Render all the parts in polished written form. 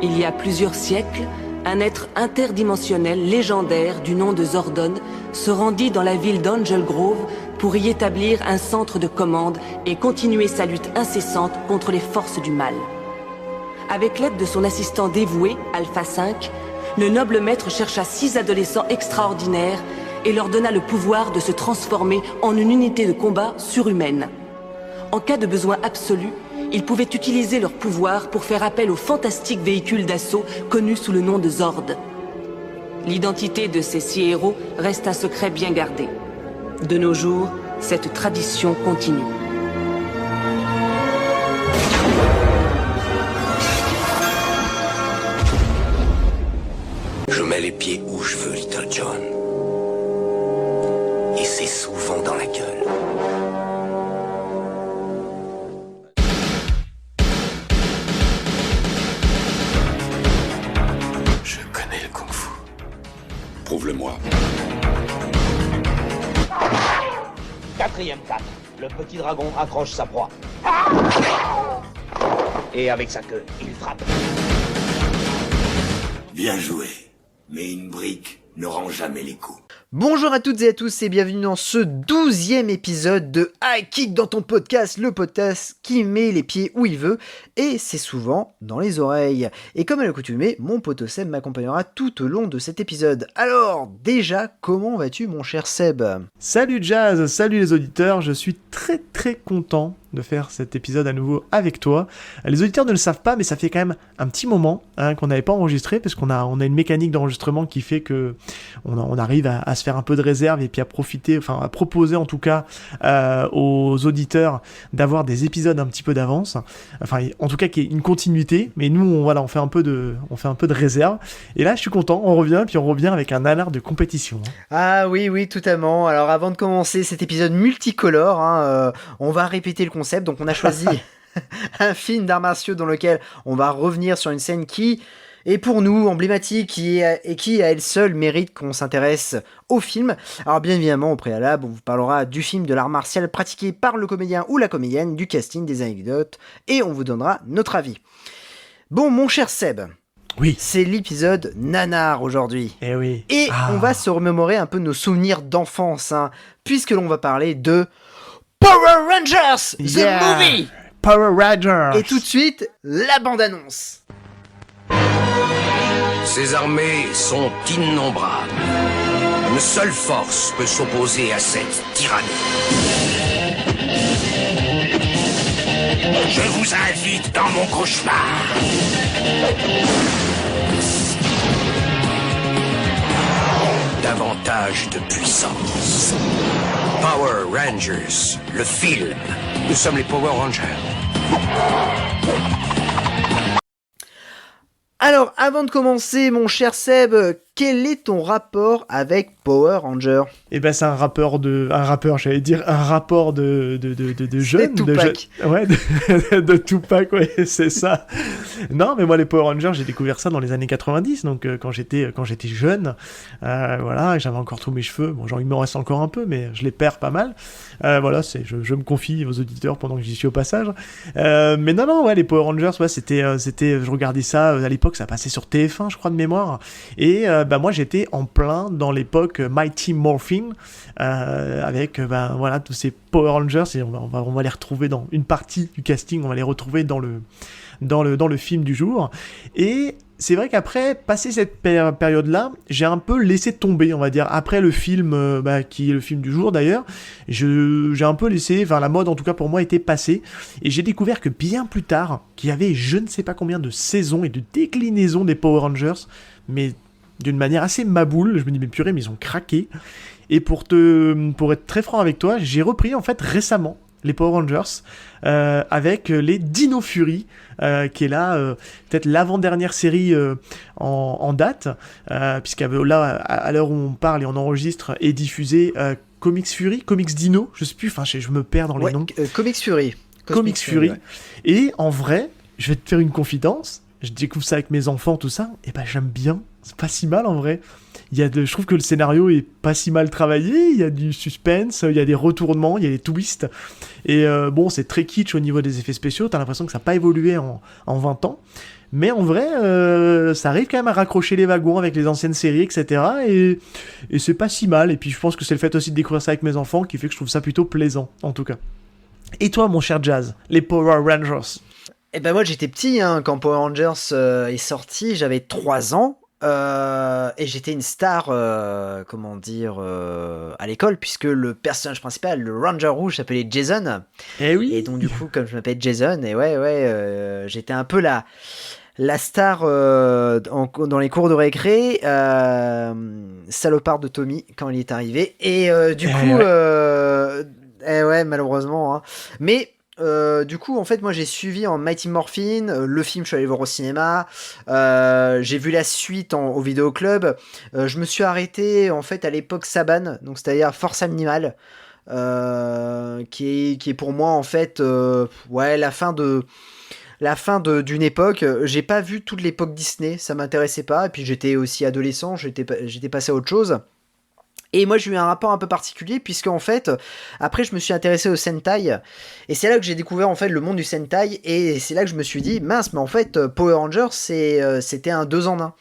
Il y a plusieurs siècles, un être interdimensionnel légendaire du nom de Zordon se rendit dans la ville d'Angel Grove pour y établir un centre de commande et continuer sa lutte incessante contre les forces du mal. Avec l'aide de son assistant dévoué, Alpha 5, le noble maître chercha 6 adolescents extraordinaires et leur donna le pouvoir de se transformer en une unité de combat surhumaine. En cas de besoin absolu, ils pouvaient utiliser leur pouvoir pour faire appel au fantastique véhicule d'assaut connu sous le nom de Zord. L'identité de ces 6 héros reste un secret bien gardé. De nos jours, cette tradition continue. Je mets les pieds où je veux, Little John. Et c'est souvent dans la gueule. Je connais le kung-fu. Prouve-le-moi. 4e 4. Le petit dragon accroche sa proie. Et avec sa queue, il frappe. Bien joué. Mais une brique ne rend jamais les coups. Bonjour à toutes et à tous et bienvenue dans ce 12e épisode de High Kick dans ton podcast, le podcast qui met les pieds où il veut, et c'est souvent dans les oreilles. Et comme à l'accoutumée, mon pote Seb m'accompagnera tout au long de cet épisode. Alors, déjà, comment vas-tu mon cher Seb ? Salut Jazz, salut les auditeurs, je suis très content de faire cet épisode à nouveau avec toi. Les auditeurs ne le savent pas, mais ça fait quand même un petit moment qu'on n'avait pas enregistré, parce qu'on a une mécanique d'enregistrement qui fait que on arrive à se faire un peu de réserve et puis à profiter, enfin à proposer en tout cas aux auditeurs d'avoir des épisodes un petit peu d'avance. Enfin, en tout cas qu'il y ait une continuité, mais nous on fait un peu de réserve. Et là je suis content, on revient avec un alarme de compétition. Ah oui, totalement. Alors avant de commencer cet épisode multicolore, on va répéter le concept. Donc on a choisi un film d'arts martiaux dans lequel on va revenir sur une scène qui est pour nous emblématique et qui à elle seule mérite qu'on s'intéresse au film. Alors bien évidemment au préalable on vous parlera du film, de l'art martial pratiqué par le comédien ou la comédienne, du casting, des anecdotes et on vous donnera notre avis. Bon mon cher Seb, oui, c'est l'épisode nanar aujourd'hui. Eh oui. Et on va se remémorer un peu nos souvenirs d'enfance, puisque l'on va parler de Power Rangers, the movie. Power Rangers. Et tout de suite, la bande-annonce. Ces armées sont innombrables. Une seule force peut s'opposer à cette tyrannie. Je vous invite dans mon cauchemar. Davantage de puissance. Power Rangers, le film. Nous sommes les Power Rangers. Alors, avant de commencer, mon cher Seb, quel est ton rapport avec Power Ranger ? Eh ben c'est un rapport de jeunes, Tupac. De Tupac, ouais, c'est ça. Non, mais moi les Power Rangers, j'ai découvert ça dans les années 90, donc quand j'étais jeune, voilà, j'avais encore tous mes cheveux. Bon, genre il m'en reste encore un peu, mais je les perds pas mal. Voilà, je me confie aux auditeurs pendant que j'y suis au passage. Mais non, ouais, les Power Rangers, ouais, c'était, je regardais ça à l'époque, ça passait sur TF1, je crois de mémoire, et moi j'étais en plein dans l'époque Mighty Morphin, avec voilà tous ces Power Rangers, et on va les retrouver dans une partie du casting, on va les retrouver dans le film du jour. Et c'est vrai qu'après, passé cette période-là, j'ai un peu laissé tomber, on va dire. Après le film, qui est le film du jour d'ailleurs, j'ai un peu laissé, enfin la mode en tout cas pour moi était passée. Et j'ai découvert que bien plus tard, qu'il y avait je ne sais pas combien de saisons et de déclinaisons des Power Rangers, mais d'une manière assez maboule. Je me dis mais purée, mais ils ont craqué. Et pour être très franc avec toi, j'ai repris en fait récemment les Power Rangers avec les Dino Fury, qui est là peut-être l'avant-dernière série en date, puisqu'à là à l'heure où on parle et on enregistre est diffusé Comics Fury, Comics Dino, je sais plus, enfin je me perds dans les noms. Comics Fury. Comics Fury. Ouais. Et en vrai, je vais te faire une confidence, je découvre ça avec mes enfants, tout ça, et j'aime bien, c'est pas si mal en vrai. je trouve que le scénario est pas si mal travaillé, il y a du suspense, il y a des retournements, il y a des twists, et bon, c'est très kitsch au niveau des effets spéciaux, t'as l'impression que ça n'a pas évolué en 20 ans, mais en vrai, ça arrive quand même à raccrocher les wagons avec les anciennes séries, etc., et c'est pas si mal, et puis je pense que c'est le fait aussi de découvrir ça avec mes enfants qui fait que je trouve ça plutôt plaisant, en tout cas. Et toi, mon cher Jazz, les Power Rangers? Eh ben moi j'étais petit quand Power Rangers est sorti, j'avais 3 ans et j'étais une star, à l'école puisque le personnage principal, le Ranger rouge, s'appelait Jason. Eh oui. Et donc du coup comme je m'appelle Jason, et j'étais un peu la star dans les cours de récré, salopard de Tommy quand il est arrivé. Et malheureusement. Hein. Mais du coup, en fait, moi j'ai suivi en Mighty Morphin, le film, je suis allé voir au cinéma, j'ai vu la suite au vidéoclub, je me suis arrêté en fait à l'époque Saban, donc c'est-à-dire Force Animale, qui est pour moi en fait la fin d'une époque. J'ai pas vu toute l'époque Disney, ça m'intéressait pas, et puis j'étais aussi adolescent, j'étais passé à autre chose. Et moi j'ai eu un rapport un peu particulier puisque en fait après je me suis intéressé au Sentai et c'est là que j'ai découvert en fait le monde du Sentai et c'est là que je me suis dit mince, mais en fait Power Rangers c'était un 2 en 1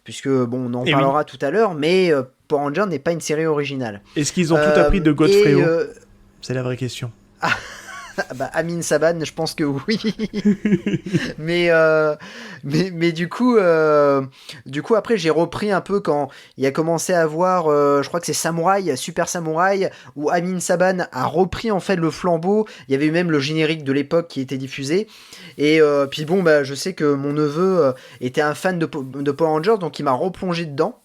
puisque bon on en parlera tout à l'heure, mais Power Rangers n'est pas une série originale. Est-ce qu'ils ont tout appris de Godfrey? C'est la vraie question. Bah, Amin Saban, je pense que oui. mais du coup après j'ai repris un peu quand il a commencé à voir, je crois que c'est Samouraï, Super Samouraï, où Amin Saban a repris en fait le flambeau. Il y avait eu même le générique de l'époque qui était diffusé. Et puis bon, bah je sais que mon neveu était un fan de Power Rangers, donc il m'a replongé dedans.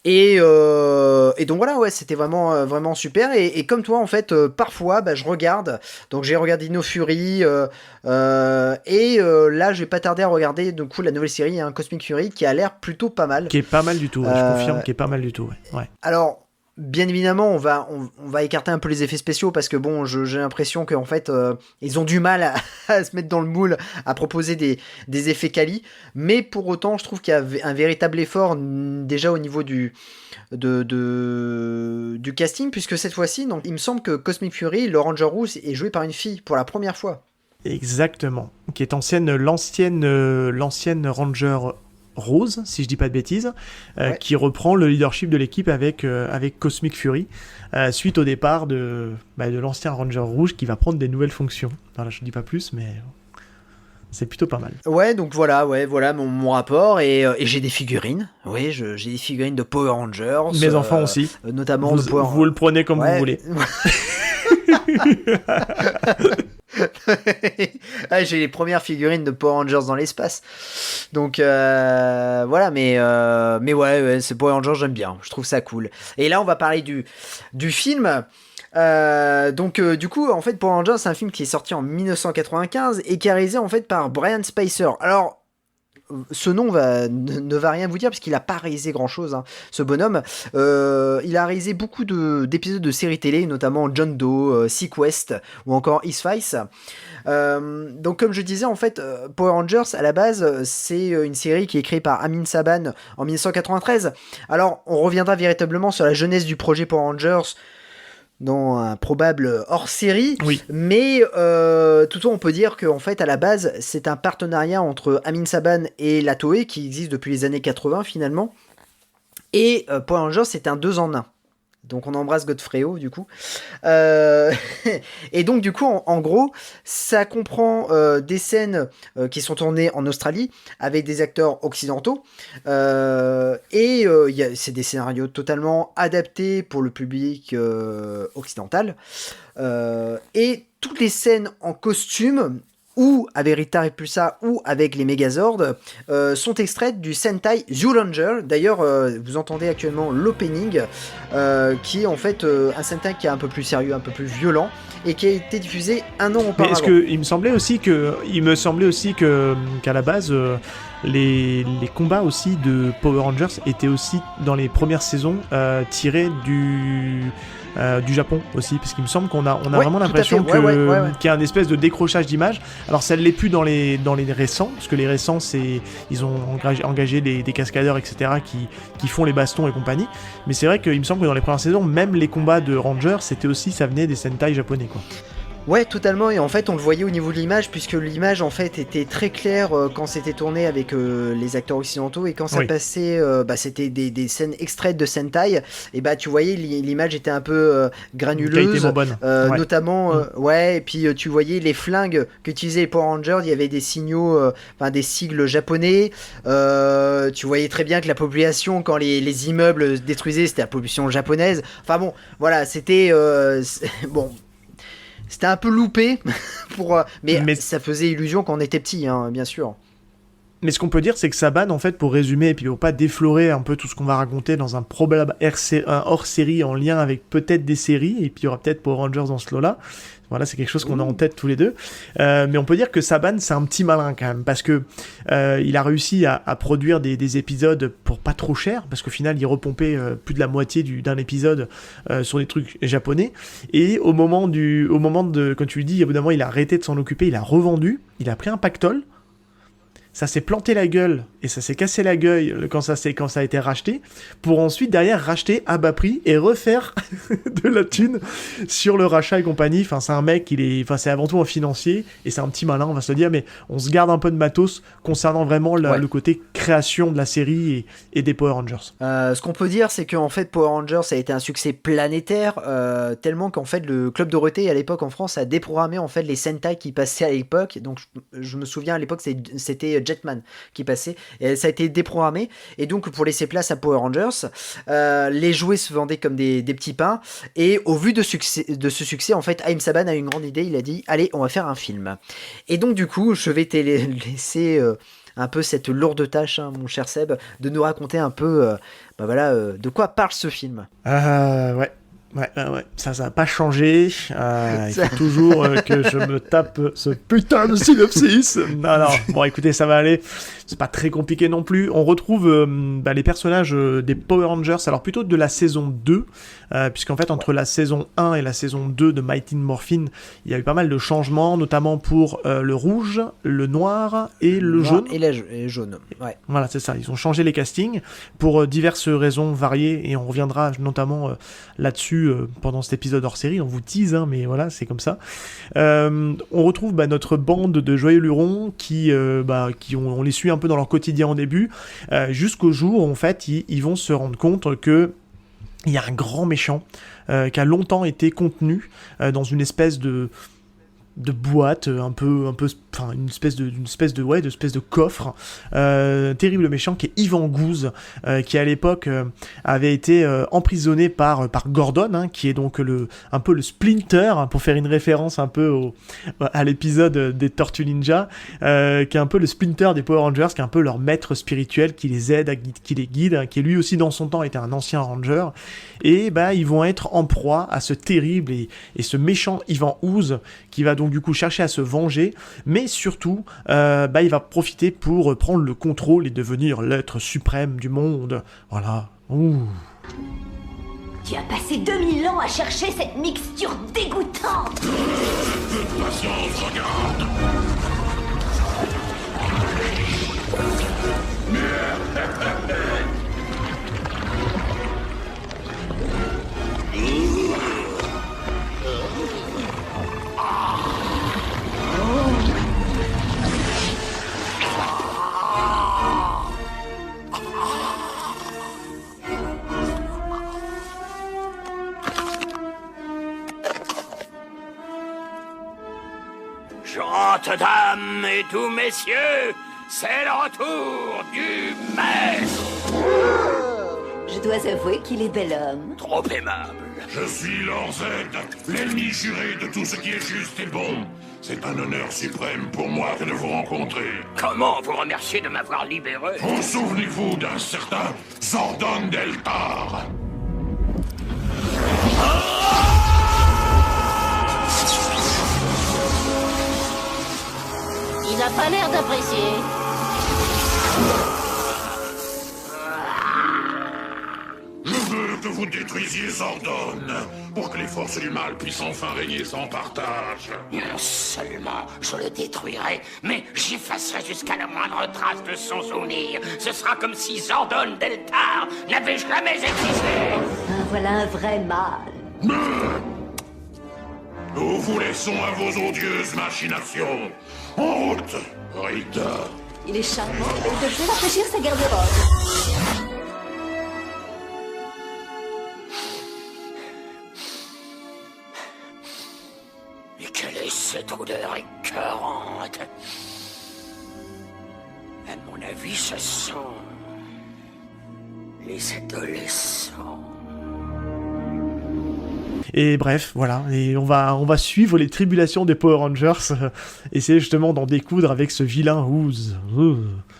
Et donc voilà, ouais, c'était vraiment super. Et comme toi, en fait, parfois, bah, je regarde. Donc j'ai regardé No Fury. Là, je vais pas tarder à regarder du coup la nouvelle série, Cosmic Fury, qui a l'air plutôt pas mal. Qui est pas mal du tout, je confirme, qui est pas mal du tout. Ouais. Alors, bien évidemment, on va écarter un peu les effets spéciaux parce que bon, j'ai l'impression qu'en fait, ils ont du mal à se mettre dans le moule, à proposer des effets quali. Mais pour autant, je trouve qu'il y a un véritable effort déjà au niveau du casting, puisque cette fois-ci, donc, il me semble que Cosmic Fury, le Ranger Rouge, est joué par une fille pour la première fois. Exactement, qui est l'ancienne Ranger Rose, si je dis pas de bêtises, qui reprend le leadership de l'équipe avec Cosmic Fury, suite au départ de l'ancien Ranger Rouge qui va prendre des nouvelles fonctions. Voilà, je dis pas plus, mais c'est plutôt pas mal. Ouais, donc voilà mon rapport, et j'ai des figurines. Oui, j'ai des figurines de Power Rangers. Mes enfants aussi. Notamment vous le prenez comme vous voulez. J'ai les premières figurines de Power Rangers dans l'espace. Donc voilà, mais ouais, c'est Power Rangers, j'aime bien. Je trouve ça cool. Et là, on va parler du film. Du coup, en fait, Power Rangers, c'est un film qui est sorti en 1995 et qui est réalisé en fait par Brian Spicer. Alors, ce nom ne va rien vous dire parce qu'il n'a pas réalisé grand chose, ce bonhomme. Il a réalisé beaucoup d'épisodes de séries télé, notamment John Doe, Sequest ou encore X-Files. Donc comme je disais, en fait, Power Rangers à la base c'est une série qui est créée par Amin Saban en 1993. Alors on reviendra véritablement sur la jeunesse du projet Power Rangers dans un probable hors-série, oui. Mais toutefois on peut dire qu'en fait à la base c'est un partenariat entre Amin Saban et la Toei qui existe depuis les années 80 finalement, et Power Rangers c'est un 2 en 1. Donc on embrasse Godfrey du coup. Et donc du coup en gros ça comprend des scènes qui sont tournées en Australie avec des acteurs occidentaux, c'est des scénarios totalement adaptés pour le public occidental, et toutes les scènes en costume ou avec Rita Repulsa ou avec les Megazords sont extraites du Sentai Zyuranger. D'ailleurs, vous entendez actuellement l'opening, qui est en fait un Sentai qui est un peu plus sérieux, un peu plus violent, et qui a été diffusé un an auparavant. Mais est-ce que il me semblait aussi que qu'à la base les combats aussi de Power Rangers étaient aussi dans les premières saisons tirés du Japon aussi, parce qu'il me semble qu'on a Ouais, vraiment tout à l'impression fait. Ouais. qu'il y a un espèce de décrochage d'image. Alors ça ne l'est plus dans les récents, parce que les récents, ils ont engagé des cascadeurs, etc., qui font les bastons et compagnie. Mais c'est vrai qu'il me semble que dans les premières saisons, même les combats de Rangers, ça venait des Sentai japonais, quoi. Ouais, totalement, et en fait on le voyait au niveau de l'image, puisque l'image en fait était très claire quand c'était tourné avec les acteurs occidentaux, et quand ça passait, c'était des scènes extraites de Sentai, et tu voyais l'image était un peu granuleuse, bonne. notamment, et puis tu voyais les flingues qu'utilisaient les Power Rangers, il y avait des signaux, des sigles japonais, tu voyais très bien que la population, quand les immeubles se détruisaient, c'était la population japonaise, enfin bon, voilà, c'était, bon... C'était un peu loupé, mais ça faisait illusion quand on était petit, hein, bien sûr. Mais ce qu'on peut dire, c'est que Saban, en fait, pour résumer, et puis pour pas déflorer un peu tout ce qu'on va raconter dans un probable hors-série en lien avec peut-être des séries, et puis il y aura peut-être Power Rangers dans ce lot-là. Voilà, c'est quelque chose qu'on a en tête tous les deux. Mais on peut dire que Saban, c'est un petit malin quand même, parce que il a réussi à produire des épisodes pour pas trop cher, parce qu'au final, il repompait plus de la moitié d'un épisode sur des trucs japonais. Et au moment de, quand tu lui dis, évidemment, il a arrêté de s'en occuper, il a revendu, il a pris un pactole. Ça s'est planté la gueule et ça s'est cassé la gueule quand ça a été racheté, pour ensuite derrière racheter à bas prix et refaire de la thune sur le rachat et compagnie. Enfin, c'est un mec, c'est avant tout un financier et c'est un petit malin, on va se le dire, mais on se garde un peu de matos concernant vraiment le côté création de la série et des Power Rangers. Ce qu'on peut dire, c'est qu'en fait Power Rangers a été un succès planétaire, tellement qu'en fait le Club Dorothée à l'époque en France a déprogrammé en fait les Sentai qui passaient à l'époque. Donc je me souviens à l'époque c'était Jetman qui passait, et ça a été déprogrammé, et donc pour laisser place à Power Rangers, les jouets se vendaient comme des petits pains, et au vu de ce succès, en fait Haïm Saban a eu une grande idée, il a dit allez, on va faire un film. Et donc du coup je vais te laisser un peu cette lourde tâche, hein, mon cher Seb, de nous raconter un peu de quoi parle ce film. Ouais, ça n'a pas changé. Il faut toujours que je me tape ce putain de synopsis. Non, bon, écoutez, ça va aller. C'est pas très compliqué non plus. On retrouve les personnages des Power Rangers, alors plutôt de la saison 2, puisqu'en fait, entre la saison 1 et la saison 2 de Mighty Morphin, il y a eu pas mal de changements, notamment pour le rouge, le noir et le jaune. Et le jaune, ouais. Voilà, c'est ça. Ils ont changé les castings pour diverses raisons variées, et on reviendra notamment là-dessus pendant cet épisode hors série. On vous tease, hein, mais voilà, c'est comme ça. On retrouve notre bande de joyeux lurons qui on les suit un peu dans leur quotidien au début, jusqu'au jour où en fait ils vont se rendre compte que il y a un grand méchant qui a longtemps été contenu dans une espèce de boîte, une espèce de coffre, terrible méchant qui est Ivan Goose, qui à l'époque avait été emprisonné par Gordon, hein, qui est donc un peu le Splinter, hein, pour faire une référence un peu à l'épisode des Tortues Ninja, qui est un peu le Splinter des Power Rangers, qui est un peu leur maître spirituel, qui les aide, qui les guide, hein, qui lui aussi dans son temps était un ancien Ranger, et ils vont être en proie à ce terrible et ce méchant Ivan Goose, qui va donc du coup chercher à se venger, mais surtout il va profiter pour prendre le contrôle et devenir l'être suprême du monde. Voilà. Ouh. Tu as passé 2000 ans à chercher cette mixture dégoûtante. Patience, regarde. Gentes dames et tous messieurs, c'est le retour du maître. Je dois avouer qu'il est bel homme. Trop aimable. Je suis Lord Z, l'ennemi juré de tout ce qui est juste et bon. C'est un honneur suprême pour moi que de vous rencontrer. Comment vous remercier de m'avoir libéré? Vous souvenez-vous d'un certain Zordon Deltar? Il n'a pas l'air d'apprécier. Je veux que vous détruisiez Zordon, pour que les forces du mal puissent enfin régner sans partage. Non seulement je le détruirai, mais j'effacerai jusqu'à la moindre trace de son souvenir. Ce sera comme si Zordon Deltar n'avait jamais existé. Ah, voilà un vrai mal. Nous vous laissons à vos odieuses machinations. En route, Rita. Il est charmant, mais il devrait rafraîchir sa garde-robe. Mais quelle est cette odeur écœurante? À mon avis, ce sont les adolescents. Et bref, voilà, et on va suivre les tribulations des Power Rangers, essayer justement d'en découdre avec ce vilain Ooze.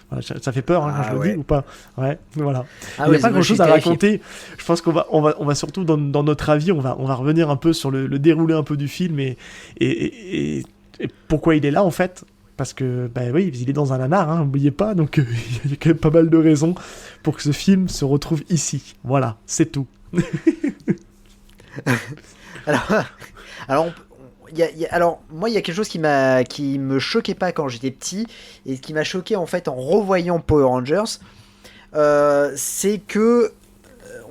Voilà, ça fait peur, hein, quand je le dis, ou pas? Ouais, voilà. Il n'y a pas grand-chose à raconter. Je pense qu'on va surtout, dans notre avis, on va revenir un peu sur le déroulé un peu du film et pourquoi il est là, en fait. Parce que, bah oui, il est dans un nanar, hein, n'oubliez pas, donc il y a quand même pas mal de raisons pour que ce film se retrouve ici. Voilà, c'est tout. alors moi il y a quelque chose qui me choquait pas quand j'étais petit et qui m'a choqué en fait en revoyant Power Rangers, c'est que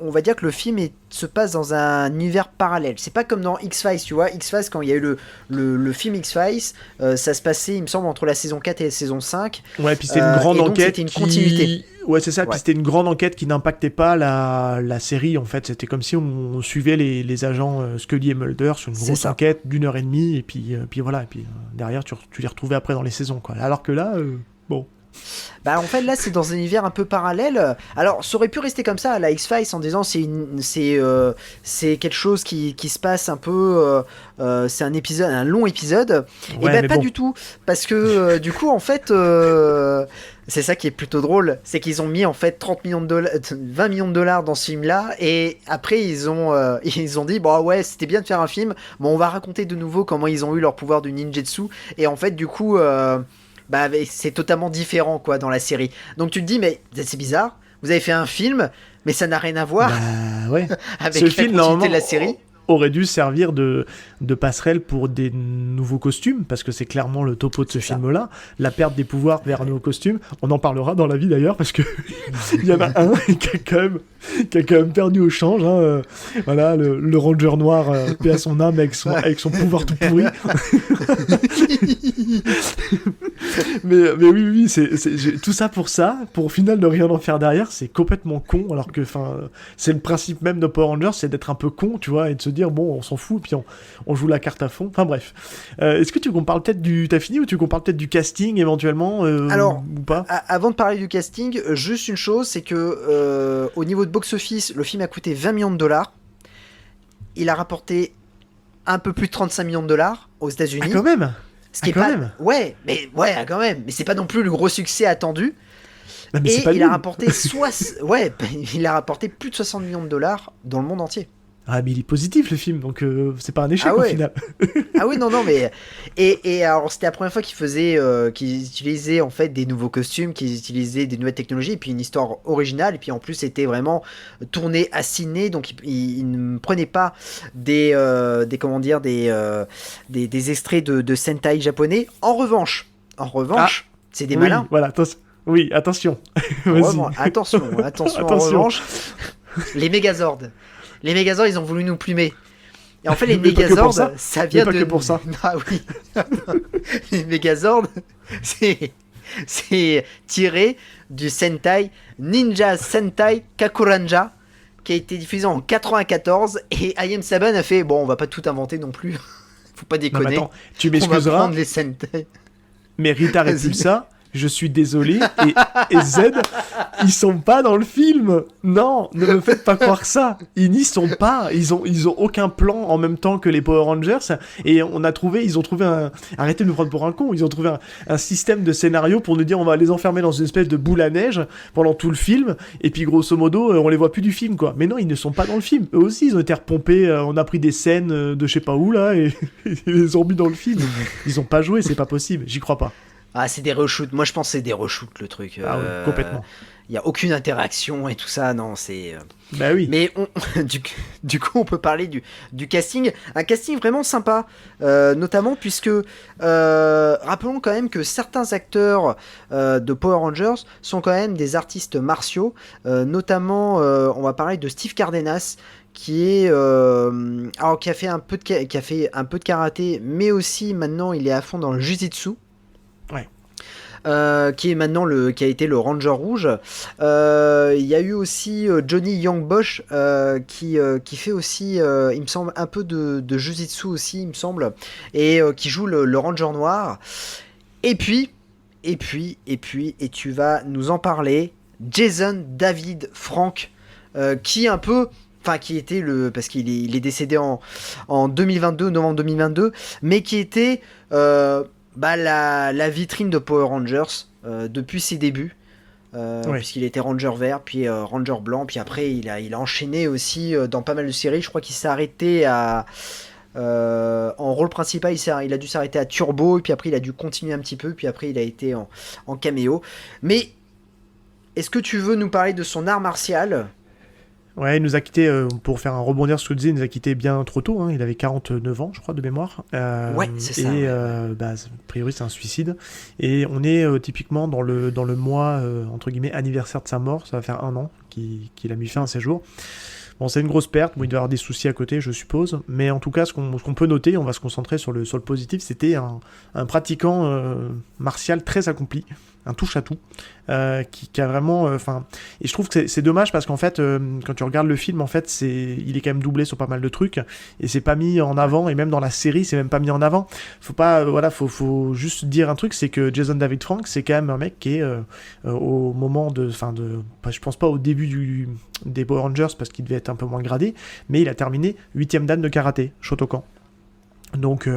on va dire que le film se passe dans un univers parallèle. C'est pas comme dans X-Files, tu vois. X-Files, quand il y a eu le film X-Files, ça se passait, il me semble, entre la saison 4 et la saison 5. Ouais, puis c'était une grande enquête. C'était une continuité. Ouais, c'est ça. Ouais. Puis c'était une grande enquête qui n'impactait pas la série, en fait. C'était comme si on suivait les agents Scully et Mulder sur une grosse enquête d'1h30. Et puis voilà. Et puis derrière, tu les retrouvais après dans les saisons, quoi. Alors que là, bon. Bah en fait là c'est dans un univers un peu parallèle. Alors ça aurait pu rester comme ça, la X-Files, en disant c'est quelque chose qui se passe un peu, c'est un long épisode. Ouais, et ben pas bon. du tout, parce que du coup en fait c'est ça qui est plutôt drôle, c'est qu'ils ont mis en fait 20 millions de dollars dans ce film là, et après ils ont dit bon ouais c'était bien de faire un film, bon on va raconter de nouveau comment ils ont eu leur pouvoir du ninjutsu, et en fait du coup bah c'est totalement différent quoi dans la série. Donc tu te dis mais c'est bizarre, vous avez fait un film mais ça n'a rien à voir Ouais. avec Ce la film, continuité de la série. Aurait dû servir de passerelle pour des nouveaux costumes, parce que c'est clairement le topo de ce film-là, la perte des pouvoirs vers nos costumes. On en parlera dans la vie d'ailleurs, parce que il y en a un qui a quand même perdu au change, hein, voilà, le ranger noir, paix à son âme, avec son pouvoir tout pourri. mais oui, c'est tout ça, pour au final ne rien en faire derrière, c'est complètement con, alors que c'est le principe même de Power Rangers, c'est d'être un peu con, tu vois, et de se dire bon on s'en fout, puis on joue la carte à fond. Enfin bref, est-ce que tu qu'on parle peut-être t'as fini, ou tu qu'on parle peut-être du casting éventuellement, alors ou pas? Avant de parler du casting, juste une chose, c'est que au niveau de box-office, le film a coûté 20 millions de dollars, il a rapporté un peu plus de 35 millions de dollars aux États-Unis. Ah, quand même. Ce qui est pas... Ouais, quand même, mais c'est pas non plus le gros succès attendu. Non, mais et pas il nul. a rapporté il a rapporté plus de 60 millions de dollars dans le monde entier. Ah mais il est positif le film, donc c'est pas un échec au final. Ah oui, non, mais et alors c'était la première fois qu'ils utilisaient en fait des nouveaux costumes, qu'ils utilisaient des nouvelles technologies, et puis une histoire originale, et puis en plus c'était vraiment tourné à Sydney, donc ils ne prenaient pas des extraits de Sentai japonais. En revanche, c'est des malins. Voilà, attention. Attention. En revanche, les Megazords. Les Megazords, ils ont voulu nous plumer. Et en fait, les Megazords, ça vient de... pas que pour ça. Ah oui. Les Megazords, c'est tiré du Sentai Ninja Sentai Kakuranja, qui a été diffusé en 94. Et Ayem Saban a fait, bon, on va pas tout inventer non plus. Faut pas déconner. Non, mais attends, tu on va m'excuseras. prendre les Sentai. Mais Rita Repulsa, je suis désolé, et Z, ils sont pas dans le film. Non, ne me faites pas croire ça. Ils n'y sont pas. Ils ont aucun plan en même temps que les Power Rangers. Et ils ont trouvé arrêtez de nous prendre pour un con. Ils ont trouvé un système de scénario pour nous dire on va les enfermer dans une espèce de boule à neige pendant tout le film. Et puis grosso modo, on les voit plus du film, quoi. Mais non, ils ne sont pas dans le film. Eux aussi, ils ont été repompés. On a pris des scènes de je sais pas où là et ils les ont mis dans le film. Ils ont pas joué, c'est pas possible. J'y crois pas. Ah, c'est des reshoots. Moi, je pense que c'est des reshoots, le truc. Ah oui, complètement. Il n'y a aucune interaction et tout ça. Non, c'est... Bah oui. Mais du coup, on peut parler du casting. Un casting vraiment sympa. Notamment puisque... rappelons quand même que certains acteurs de Power Rangers sont quand même des artistes martiaux. Notamment, on va parler de Steve Cardenas, qui a fait un peu de karaté, mais aussi maintenant il est à fond dans le jujitsu. Ouais. Qui est maintenant qui a été le Ranger Rouge. Il y a eu aussi Johnny Young Bosch qui fait aussi, il me semble, un peu de Jujitsu aussi, il me semble, et qui joue le Ranger Noir. Et puis, tu vas nous en parler, Jason David Frank, qui un peu... Enfin, qui était parce qu'il est décédé en 2022, novembre 2022, mais qui était la vitrine de Power Rangers depuis ses débuts, puisqu'il était Ranger vert, puis Ranger blanc, puis après il a enchaîné aussi dans pas mal de séries. Je crois qu'il s'est arrêté en rôle principal, il a dû s'arrêter à Turbo, et puis après il a dû continuer un petit peu, puis après il a été en caméo. Mais est-ce que tu veux nous parler de son art martial ? Ouais, il nous a quitté, pour faire un rebondir sur ce que tu disais, il nous a quitté bien trop tôt, hein. Il avait 49 ans, je crois, de mémoire. Ouais, c'est ça. Et a priori, c'est un suicide. Et on est typiquement dans le mois, entre guillemets, anniversaire de sa mort. Ça va faire 1 an qu'il a mis fin à ses jours. Bon, c'est une grosse perte. Bon, il doit y avoir des soucis à côté, je suppose. Mais en tout cas, ce qu'on peut noter, on va se concentrer sur le positif, c'était un pratiquant martial très accompli, un touche-à-tout, qui a vraiment... et je trouve que c'est dommage parce qu'en fait, quand tu regardes le film, en fait, il est quand même doublé sur pas mal de trucs, et c'est pas mis en avant, et même dans la série, c'est même pas mis en avant. Faut juste dire un truc, c'est que Jason David Frank, c'est quand même un mec qui est au moment je pense pas au début des Power Rangers, parce qu'il devait être un peu moins gradé, mais il a terminé 8ème dan de karaté, Shotokan. Donc...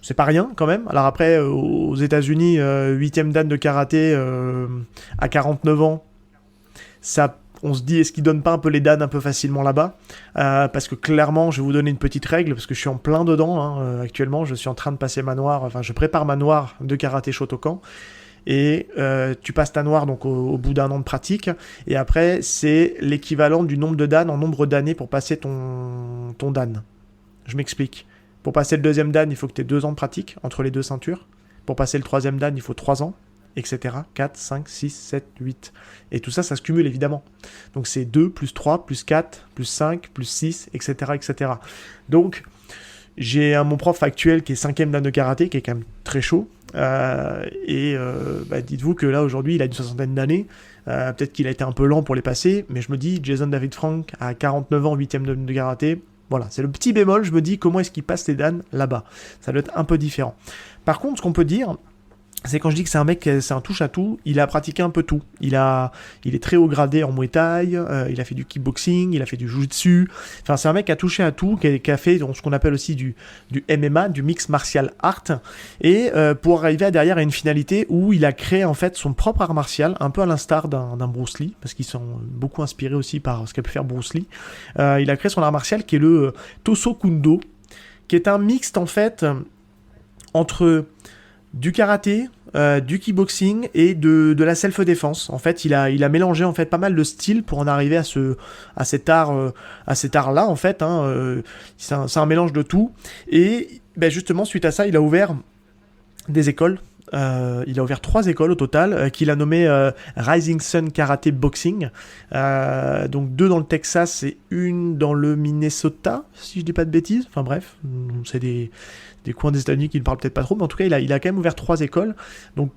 c'est pas rien quand même. Alors après, aux États-Unis, 8ème dan de karaté à 49 ans, ça, on se dit, est-ce qu'ils donnent pas un peu les dan un peu facilement là-bas ? Parce que clairement, je vais vous donner une petite règle, parce que je suis en plein dedans actuellement. Je suis en train de passer ma noire, je prépare ma noire de karaté Shotokan. Et tu passes ta noire donc au bout d'1 an de pratique, et après c'est l'équivalent du nombre de dan en nombre d'années pour passer ton dan. Je m'explique. Pour passer le 2e dan, il faut que tu aies 2 ans de pratique entre les 2 ceintures. Pour passer le 3e dan, il faut 3 ans, etc. 4, 5, 6, 7, 8. Et tout ça, ça se cumule évidemment. Donc c'est 2, plus 3, plus 4, plus 5, plus 6, etc. etc. Donc j'ai mon prof actuel qui est 5ème dan de karaté, qui est quand même très chaud. Dites-vous que là aujourd'hui, il a une 60aine d'années. Peut-être qu'il a été un peu lent pour les passer, mais je me dis, Jason David Frank, à 49 ans, 8ème dan de karaté... Voilà, c'est le petit bémol, je me dis comment est-ce qu'il passe les dan là-bas. Ça doit être un peu différent. Par contre, ce qu'on peut dire, c'est quand je dis que c'est un mec, c'est un touche-à-tout, il a pratiqué un peu tout. Il est très haut gradé en Muay Thai, il a fait du kickboxing, il a fait du Jiu-Jitsu. Enfin, c'est un mec qui a touché à tout, qui a fait ce qu'on appelle aussi du MMA, du Mixed Martial Art, et pour arriver derrière à une finalité où il a créé en fait son propre art martial, un peu à l'instar d'un Bruce Lee, parce qu'ils sont beaucoup inspirés aussi par ce qu'a pu faire Bruce Lee. Il a créé son art martial qui est le Toso Kundo, qui est un mixte en fait entre du karaté, du kickboxing et de la self-défense. En fait, il a mélangé en fait pas mal de styles pour en arriver à cet art-là en fait. C'est un mélange de tout. Et justement, suite à ça, il a ouvert des écoles. Il a ouvert 3 écoles au total, qu'il a nommées Rising Sun Karate Boxing. Donc 2 dans le Texas et 1 dans le Minnesota, si je dis pas de bêtises. Enfin bref, c'est des coins des États-Unis qui ne parlent peut-être pas trop, mais en tout cas, il a quand même ouvert 3 écoles. Donc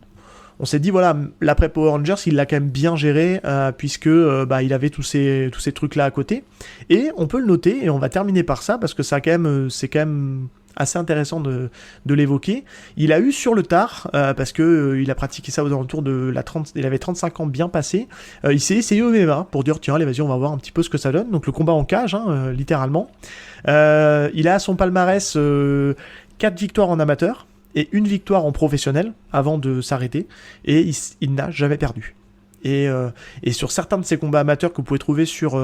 on s'est dit, voilà, l'après Power Rangers, il l'a quand même bien géré, puisque il avait tous ces trucs-là à côté. Et on peut le noter, et on va terminer par ça, parce que c'est quand même assez intéressant de l'évoquer. Il a eu sur le tard, parce que il a pratiqué ça aux alentours il avait 35 ans bien passé, il s'est essayé au MMA pour dire tiens allez vas-y on va voir un petit peu ce que ça donne, donc le combat en cage, littéralement. Il a à son palmarès 4 victoires en amateur et 1 victoire en professionnel avant de s'arrêter, et il n'a jamais perdu. Et sur certains de ces combats amateurs que vous pouvez trouver sur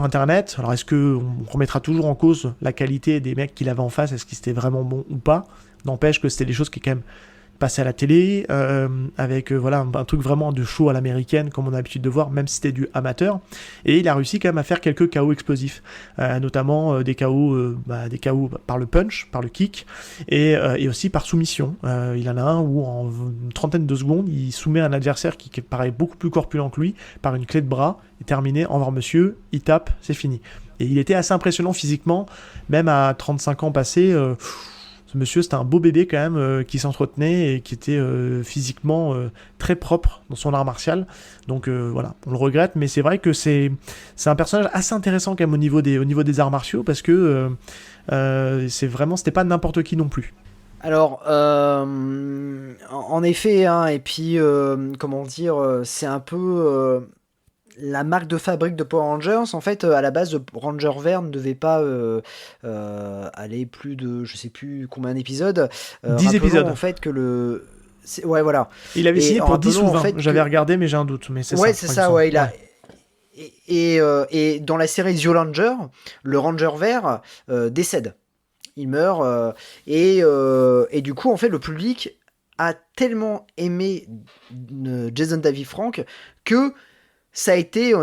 internet, alors est-ce qu'on remettra toujours en cause la qualité des mecs qu'il avait en face, est-ce qu'ils étaient vraiment bons ou pas ? N'empêche que c'était des choses qui est quand même passer à la télé, avec voilà un truc vraiment de show à l'américaine, comme on a l'habitude de voir, même si c'était du amateur. Et il a réussi quand même à faire quelques KO explosifs, notamment des KO par le punch, par le kick, et aussi par soumission. Il en a un où en une trentaine de secondes, il soumet un adversaire qui paraît beaucoup plus corpulent que lui, par une clé de bras, et terminé, au revoir monsieur, il tape, c'est fini. Et il était assez impressionnant physiquement, même à 35 ans passés. Ce monsieur, c'était un beau bébé quand même, qui s'entretenait et qui était physiquement très propre dans son art martial. Donc voilà, on le regrette, mais c'est vrai que c'est un personnage assez intéressant quand même au niveau des arts martiaux, parce que c'était pas n'importe qui non plus. Alors, en effet, hein, et puis, comment dire, c'est un peu la marque de fabrique de Power Rangers. En fait, à la base, le Ranger Vert ne devait pas aller plus de, je sais plus combien d'épisodes. 10 épisodes. En fait, que ouais, voilà. Il avait signé pour 10 ou 20. En fait, J'avais regardé, mais j'ai un doute. Mais c'est ouais, ça. c'est ça, ouais. Il a... Et dans la série The Ranger, le Ranger Vert décède. Il meurt. Et du coup, en fait, le public a tellement aimé Jason David Frank que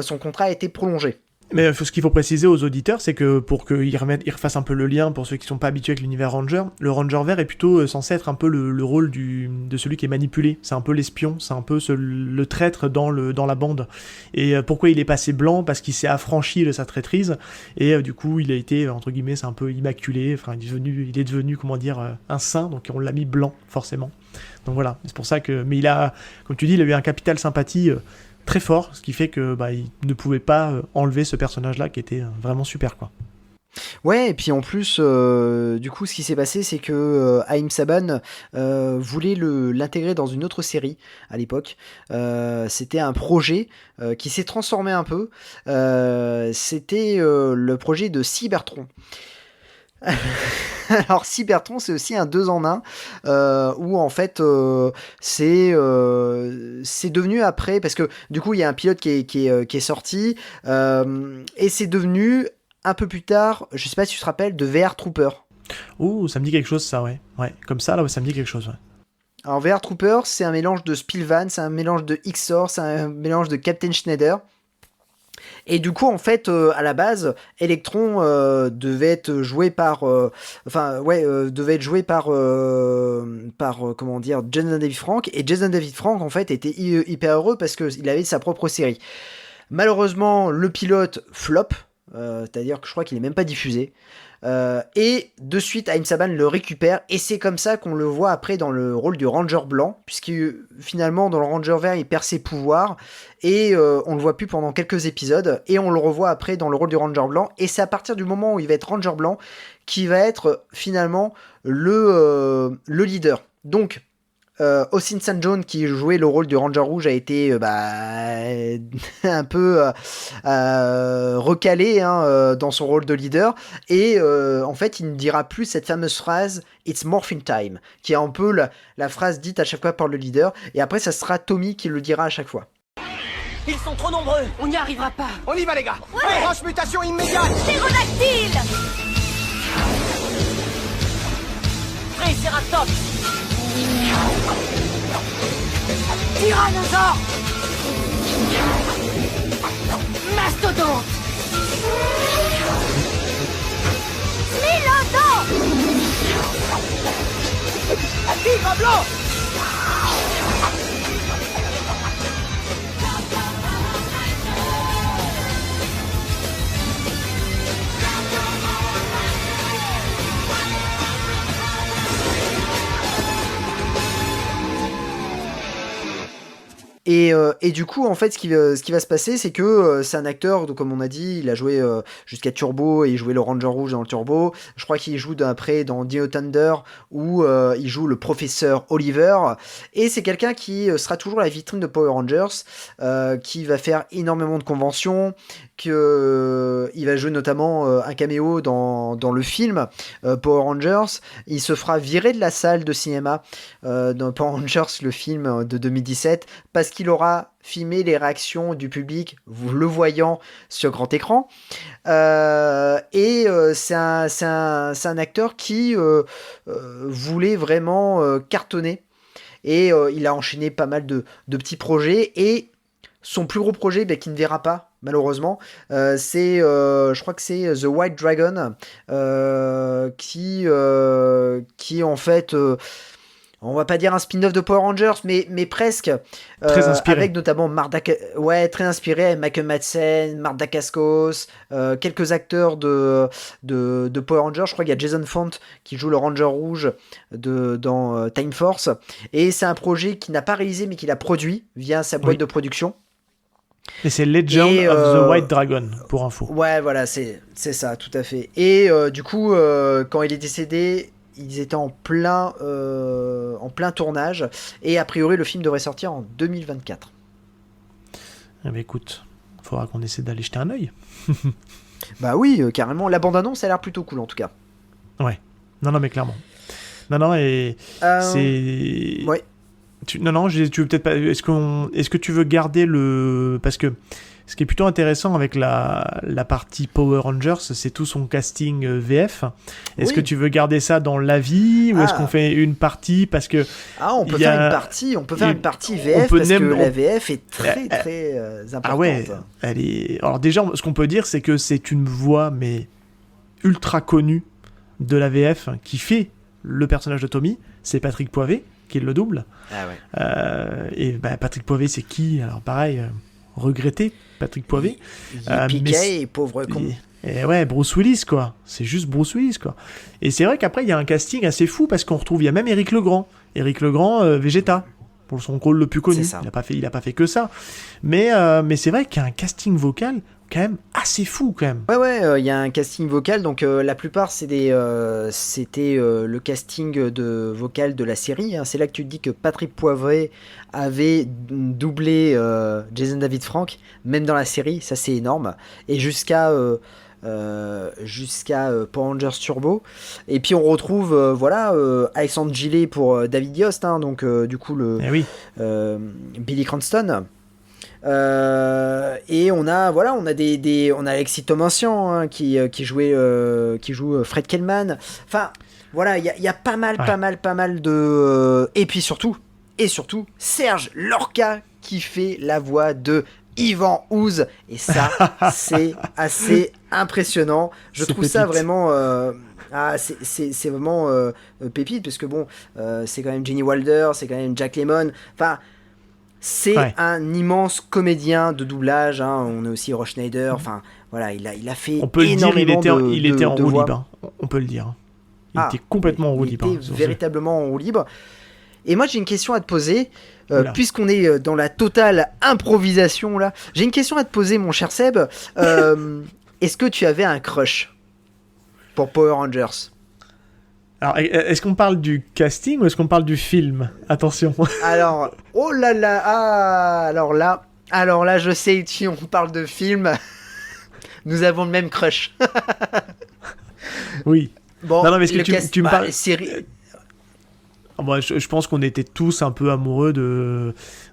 son contrat a été prolongé. Mais ce qu'il faut préciser aux auditeurs, c'est que pour qu'ils refassent un peu le lien, pour ceux qui sont pas habitués avec l'univers Ranger, le Ranger Vert est plutôt censé être un peu le rôle de celui qui est manipulé. C'est un peu l'espion, c'est un peu le traître dans la bande. Et pourquoi il est passé blanc ? Parce qu'il s'est affranchi de sa traîtrise, et du coup il a été, entre guillemets, c'est un peu immaculé, enfin il est devenu comment dire, un saint, donc on l'a mis blanc, forcément. Donc voilà, c'est pour ça que... Mais il a, comme tu dis, il a eu un capital sympathie très fort, ce qui fait que il ne pouvait pas enlever ce personnage-là qui était vraiment super, quoi. Ouais, et puis en plus, du coup, ce qui s'est passé, c'est que Haïm Saban voulait l'intégrer dans une autre série à l'époque. C'était un projet qui s'est transformé un peu. C'était le projet de Cybertron. Alors Cybertron, c'est aussi un 2 en 1 où en fait c'est devenu après, parce que du coup il y a un pilote qui est sorti et c'est devenu un peu plus tard, je sais pas si tu te rappelles, de VR Trooper. Ouh, ça me dit quelque chose, ça, ouais. Comme ça, là, ça me dit quelque chose, ouais. Alors VR Trooper, c'est un mélange de Spillvan, c'est un mélange de Xor, c'est un mélange de Captain Schneider. Et du coup, en fait, à la base, Electron devait être joué par, comment dire, Jason David Frank. Et Jason David Frank, en fait, était hyper heureux parce qu'il avait sa propre série. Malheureusement, le pilote flop, c'est-à-dire que je crois qu'il est même pas diffusé. Et de suite, Haïm Saban le récupère, et c'est comme ça qu'on le voit après dans le rôle du Ranger blanc, puisque finalement dans le Ranger vert il perd ses pouvoirs, et on le voit plus pendant quelques épisodes, et on le revoit après dans le rôle du Ranger blanc, et c'est à partir du moment où il va être Ranger blanc qui va être finalement le leader. Donc Austin St. John, qui jouait le rôle du Ranger rouge, a été un peu recalé dans son rôle de leader, et en fait il ne dira plus cette fameuse phrase It's Morphin Time, qui est un peu la phrase dite à chaque fois par le leader, et après ça sera Tommy qui le dira à chaque fois. Ils sont trop nombreux. On n'y arrivera pas. On y va les gars. Ouais. Transmutation immédiate. Ptérodactyle. Triceratops. Tyrannosaure. Mastodonte. Smilodon. Tigre blanc. Et du coup, en fait, ce qui va se passer, c'est que c'est un acteur, donc, comme on a dit, il a joué jusqu'à Turbo, et il jouait le Ranger Rouge dans le Turbo. Je crois qu'il joue après dans Dino Thunder, où il joue le professeur Oliver. Et c'est quelqu'un qui sera toujours la vitrine de Power Rangers, qui va faire énormément de conventions, il va jouer notamment un caméo dans le film Power Rangers. Il se fera virer de la salle de cinéma dans Power Rangers, le film de 2017, parce qu'il aura filmé les réactions du public, le voyant sur grand écran. C'est un acteur qui voulait vraiment cartonner. Et il a enchaîné pas mal de petits projets. Et son plus gros projet, qui ne verra pas, malheureusement, je crois que c'est The White Dragon, qui en fait... on va pas dire un spin-off de Power Rangers, mais presque. Très inspiré. Avec notamment très inspiré, avec Michael Madsen, Mark Dacascos, quelques acteurs de Power Rangers. Je crois qu'il y a Jason Font qui joue le Ranger Rouge dans Time Force. Et c'est un projet qu'il n'a pas réalisé, mais qu'il a produit via sa boîte de production. Et c'est Legend of the White Dragon, pour info. Ouais, voilà, c'est ça, tout à fait. Et du coup, quand il est décédé... Ils étaient en plein tournage et a priori le film devrait sortir en 2024. Eh ben écoute, il faudra qu'on essaie d'aller jeter un œil. Bah oui, carrément. La bande-annonce a l'air plutôt cool en tout cas. Ouais. Non mais clairement. Non et c'est. Ouais. Tu veux peut-être pas. Est-ce que tu veux garder parce que ce qui est plutôt intéressant avec la partie Power Rangers, c'est tout son casting VF. Est-ce que tu veux garder ça dans la vie ou est-ce qu'on fait une partie parce que on peut faire une partie VF parce que la VF est très importante. Ah ouais, elle est. Alors déjà, ce qu'on peut dire, c'est que c'est une voix mais ultra connue de la VF qui fait le personnage de Tommy. C'est Patrick Poivet qui le double. Ah ouais. Et Patrick Poivet, c'est qui? Alors pareil. Regretté Patrick Poivet. Piquet, pauvre con. Et ouais, Bruce Willis, quoi. C'est juste Bruce Willis, quoi. Et c'est vrai qu'après, il y a un casting assez fou parce qu'on retrouve, il y a même Éric Legrand. Éric Legrand, Vegeta, pour son rôle le plus connu. Il a pas fait que ça. Mais c'est vrai qu'il y a un casting vocal quand même assez fou, quand même. Ouais, il y a un casting vocal. Donc, la plupart, c'était le casting vocal de la série. Hein. C'est là que tu te dis que Patrick Poivet avait doublé Jason David Frank, même dans la série. Ça, c'est énorme. Et jusqu'à Power Rangers Turbo. Et puis on retrouve Alexandre Gillet pour David Yost, hein, donc du coup Billy Cranston. Et on a Alexis Thomansian, hein, qui joue Fred Kellman. Enfin voilà, il y a pas mal de et puis surtout Serge Lorca qui fait la voix de Ivan Ooze, et ça c'est assez impressionnant. Je trouve ça vraiment c'est vraiment pépite, parce que bon, c'est quand même Gene Wilder, c'est quand même Jack Lemmon, enfin c'est un immense comédien de doublage, hein. On a aussi Roy Schneider, enfin voilà, il a fait on peut énormément le dire, il était en roue voix. libre, on peut le dire. Il était complètement en roue libre. Il était véritablement en roue libre. Et moi j'ai une question à te poser, puisqu'on est dans la totale improvisation là. J'ai une question à te poser, mon cher Seb. Est-ce que tu avais un crush pour Power Rangers? Alors, est-ce qu'on parle du casting ou est-ce qu'on parle du film? Attention. Alors, oh là là, alors là, je sais, si on parle de film, nous avons le même crush. Oui. Bon, non mais est-ce que tu me parles... série... Moi, je pense qu'on était tous un peu amoureux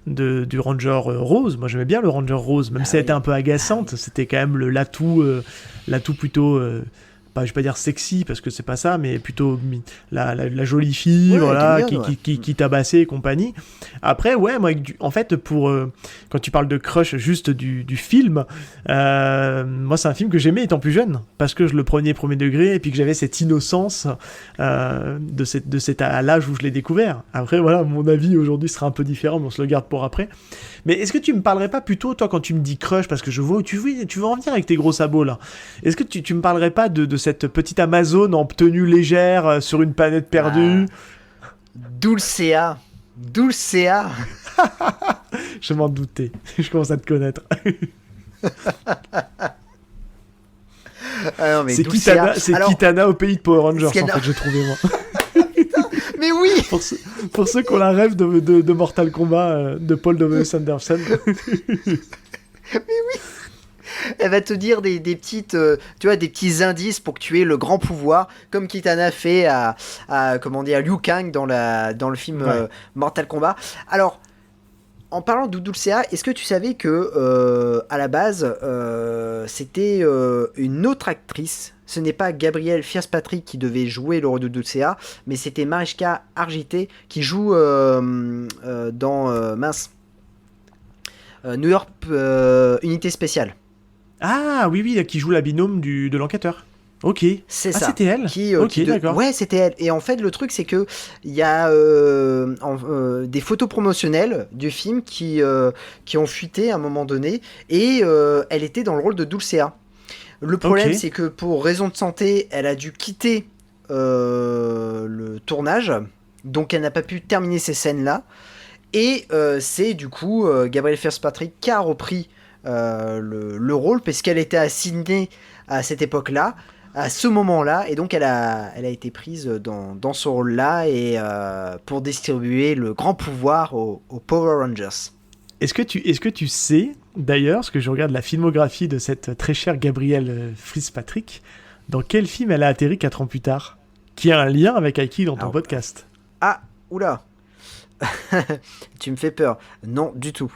du Ranger Rose. Moi, j'aimais bien le Ranger Rose, même si elle était un peu agaçante. C'était quand même l'atout plutôt... je vais pas dire sexy parce que c'est pas ça, mais plutôt la jolie fille, qui tabassait et compagnie. Après, moi, en fait, quand tu parles de crush juste du film, moi, c'est un film que j'aimais étant plus jeune, parce que je le prenais premier degré et puis que j'avais cette innocence à l'âge où je l'ai découvert. Après, voilà, mon avis aujourd'hui sera un peu différent, mais on se le garde pour après. Mais est-ce que tu me parlerais pas plutôt, toi, quand tu me dis crush, parce que je vois où tu veux en venir avec tes gros sabots là, est-ce que tu me parlerais pas de cette petite Amazone en tenue légère sur une planète perdue? Dulcea. Je m'en doutais, je commence à te connaître. Non, mais c'est Kitana au pays de Power Rangers, en fait, j'ai trouvé moi. Mais oui. Pour ceux qui ont la rêve de Mortal Kombat de Paul W. Anderson. Mais oui. Elle va te dire des petites, des petits indices pour que tu aies le grand pouvoir, comme Kitana fait à Liu Kang dans le film Mortal Kombat. Alors, en parlant de Dulcea, est-ce que tu savais que à la base c'était une autre actrice? Ce n'est pas Gabrielle Fitzpatrick qui devait jouer le rôle de Dulcea, mais c'était Mariska Hargitay qui joue dans New York Unité Spéciale. Ah oui, qui joue la binôme de l'enquêteur. Ok. C'est ça. C'était elle. D'accord. Ouais, c'était elle. Et en fait, le truc, c'est que il y a des photos promotionnelles du film qui ont fuité à un moment donné, et elle était dans le rôle de Dulcea. Le problème, c'est que pour raison de santé, elle a dû quitter le tournage, donc elle n'a pas pu terminer ces scènes-là. Et c'est du coup Gabrielle Fitzpatrick qui a repris le rôle, parce qu'elle était assignée à cette époque-là, à ce moment-là, et donc elle a été prise dans ce rôle-là, et pour distribuer le grand pouvoir aux Power Rangers. Est-ce que tu sais, d'ailleurs, parce que je regarde la filmographie de cette très chère Gabrielle Fitzpatrick, dans quel film elle a atterri 4 ans plus tard, qui a un lien avec Aiki dans ton podcast? Ah, oula. Tu me fais peur. Non, du tout.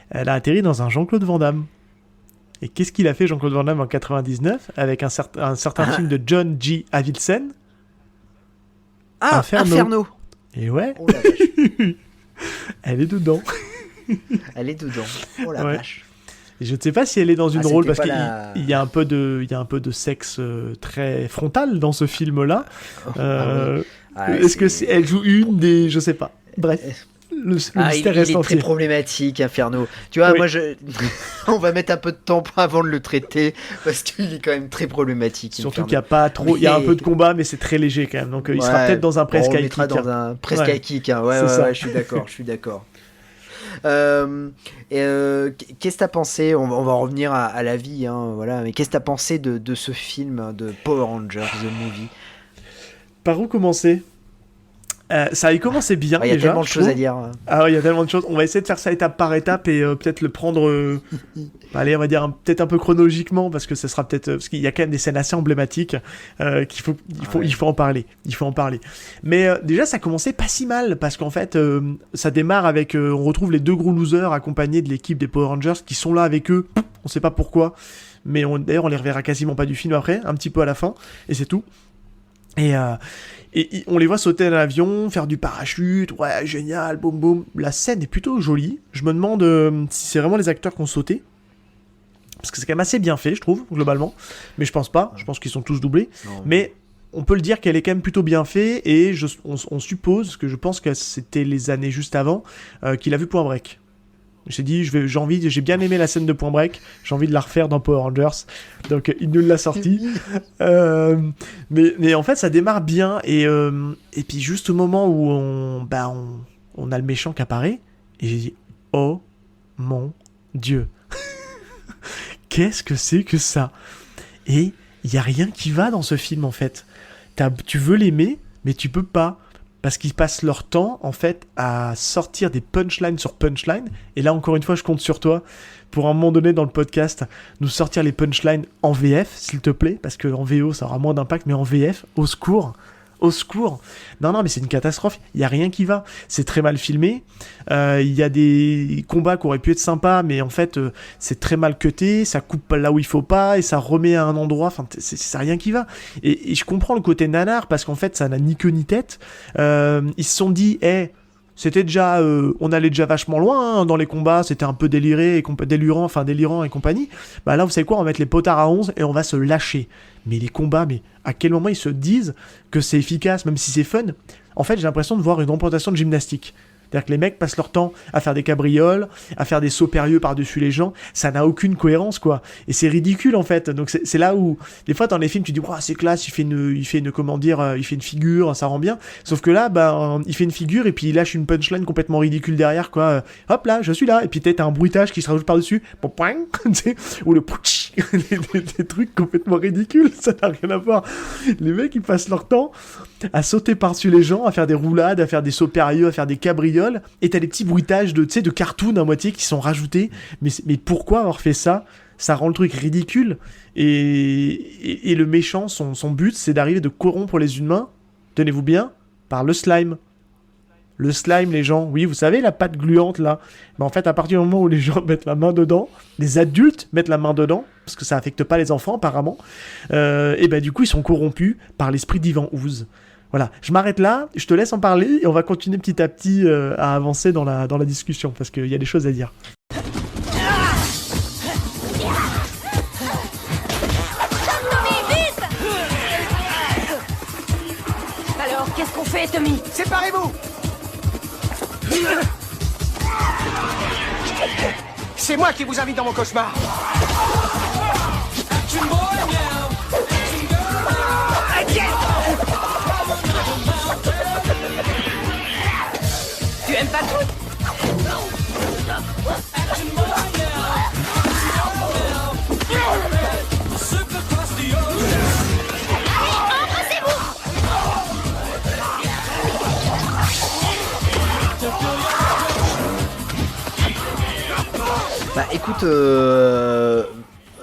Elle a atterri dans un Jean-Claude Van Damme. Et qu'est-ce qu'il a fait, Jean-Claude Van Damme, en 99, avec un certain film de John G. Avildsen? Ah, Inferno. Et ouais. Oh la vache. Elle est dedans. Elle est dedans. Oh la vache. Et je ne sais pas si elle est dans une rôle, parce qu'il il y a un peu de sexe très frontal dans ce film-là. Est-ce que elle joue une des... Je sais pas. Bref. Le mystère reste il est entier. très problématique, Inferno. Tu vois, moi, on va mettre un peu de temps avant de le traiter, parce qu'il est quand même très problématique. Surtout qu'il n'y a pas trop... Il y a un peu de combat, mais c'est très léger quand même. Donc il sera peut-être dans un presque high kick. Dans un presque high kick. Ouais, je suis d'accord. Qu'est-ce que t'as pensé? On va revenir à la vie, voilà. Mais qu'est-ce que t'as pensé de ce film de Power Rangers, The Movie? Par où commencer? Ça a commencé bien. Il y a tellement de choses à dire. Ah ouais, il y a tellement de choses. On va essayer de faire ça étape par étape et peut-être le prendre. Allez, on va dire peut-être un peu chronologiquement, parce que ce sera peut-être parce qu'il y a quand même des scènes assez emblématiques il faut en parler. Mais déjà, ça commençait pas si mal, parce qu'en fait, ça démarre avec on retrouve les 2 gros losers accompagnés de l'équipe des Power Rangers qui sont là avec eux. On sait pas pourquoi, mais d'ailleurs on les reverra quasiment pas du film après, un petit peu à la fin, et c'est tout. Et on les voit sauter dans l'avion, faire du parachute, ouais, génial, boum boum. La scène est plutôt jolie. Je me demande si c'est vraiment les acteurs qui ont sauté. Parce que c'est quand même assez bien fait, je trouve, globalement. Mais je pense pas, je pense qu'ils sont tous doublés. Non. Mais on peut le dire qu'elle est quand même plutôt bien faite, et on suppose, que je pense que c'était les années juste avant, qu'il a vu Point Break. J'ai dit, j'ai bien aimé la scène de Point Break, j'ai envie de la refaire dans Power Rangers, donc il nous l'a sorti. Mais en fait, ça démarre bien, et puis juste au moment où on a le méchant qui apparaît, et j'ai dit, oh mon Dieu, qu'est-ce que c'est que ça? Et il y a rien qui va dans ce film, en fait. Tu veux l'aimer, mais tu peux pas. Parce qu'ils passent leur temps, en fait, à sortir des punchlines sur punchlines. Et là, encore une fois, je compte sur toi pour, à un moment donné, dans le podcast, nous sortir les punchlines en VF, s'il te plaît. Parce qu'en VO, ça aura moins d'impact, mais en VF, au secours. Au secours. Non, mais c'est une catastrophe. Il n'y a rien qui va. C'est très mal filmé. Il y a des combats qui auraient pu être sympas, mais en fait, c'est très mal cuté. Ça coupe là où il faut pas et ça remet à un endroit. Enfin, c'est rien qui va. Et je comprends le côté nanar, parce qu'en fait, ça n'a ni queue ni tête. Ils se sont dit, c'était déjà, on allait déjà vachement loin dans les combats, c'était un peu délirant et compagnie. Bah là, vous savez quoi, on va mettre les potards à 11 et on va se lâcher. Mais les combats, à quel moment ils se disent que c'est efficace, même si c'est fun? En fait, j'ai l'impression de voir une représentation de gymnastique. C'est-à-dire que les mecs passent leur temps à faire des cabrioles, à faire des sauts périlleux par-dessus les gens. Ça n'a aucune cohérence, quoi. Et c'est ridicule, en fait. Donc c'est là où, des fois, dans les films, tu dis, c'est classe, il fait une figure, ça rend bien. Sauf que là, il fait une figure et puis il lâche une punchline complètement ridicule derrière, quoi. Hop là, je suis là. Et puis t'as un bruitage qui se rajoute par-dessus. Ou le des trucs complètement ridicules. Ça n'a rien à voir. Les mecs, ils passent leur temps à sauter par-dessus les gens, à faire des roulades, à faire des sauts périlleux, à faire des cabrioles, et t'as des petits bruitages de cartoon à moitié qui sont rajoutés, mais pourquoi avoir fait ça? Ça rend le truc ridicule, et le méchant, son but, c'est d'arriver de corrompre les humains, tenez-vous bien, par le slime. Le slime, les gens, oui, vous savez, la pâte gluante, là. En fait, à partir du moment où les gens mettent la main dedans, les adultes mettent la main dedans, parce que ça affecte pas les enfants, apparemment, et du coup, ils sont corrompus par l'esprit d'Ivan Ooze. Voilà, je m'arrête là, je te laisse en parler, et on va continuer petit à petit à avancer dans la discussion, parce qu'il y a des choses à dire. Alors, qu'est-ce qu'on fait, Tommy? Séparez-vous! C'est moi qui vous invite dans mon cauchemar. Tu aimes pas le foot? Bah écoute,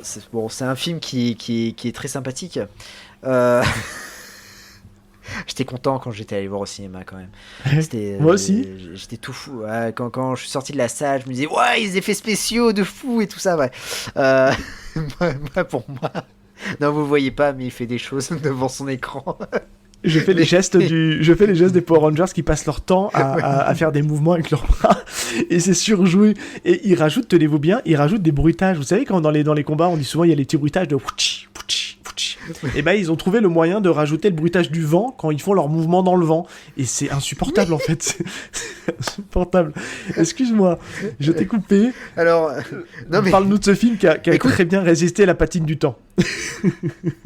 c'est un film qui est très sympathique. J'étais content quand j'étais allé voir au cinéma quand même. Moi aussi. J'étais tout fou. Ouais, quand je suis sorti de la salle, je me disais ouais, les effets spéciaux de fou et tout ça. Ouais. Pour moi, non vous voyez pas, mais il fait des choses devant son écran. Je fais les gestes des Power Rangers qui passent leur temps à faire des mouvements avec leurs bras et c'est surjoué. Et ils rajoutent, tenez-vous bien, des bruitages. Vous savez quand dans les combats on dit souvent il y a les petits bruitages de pouchi, pouchi, pouchi. Et ils ont trouvé le moyen de rajouter le bruitage du vent quand ils font leurs mouvements dans le vent. Et c'est insupportable en fait. C'est insupportable. Excuse-moi, je t'ai coupé. Alors, non mais parle-nous de ce film qui a très bien résisté à la patine du temps.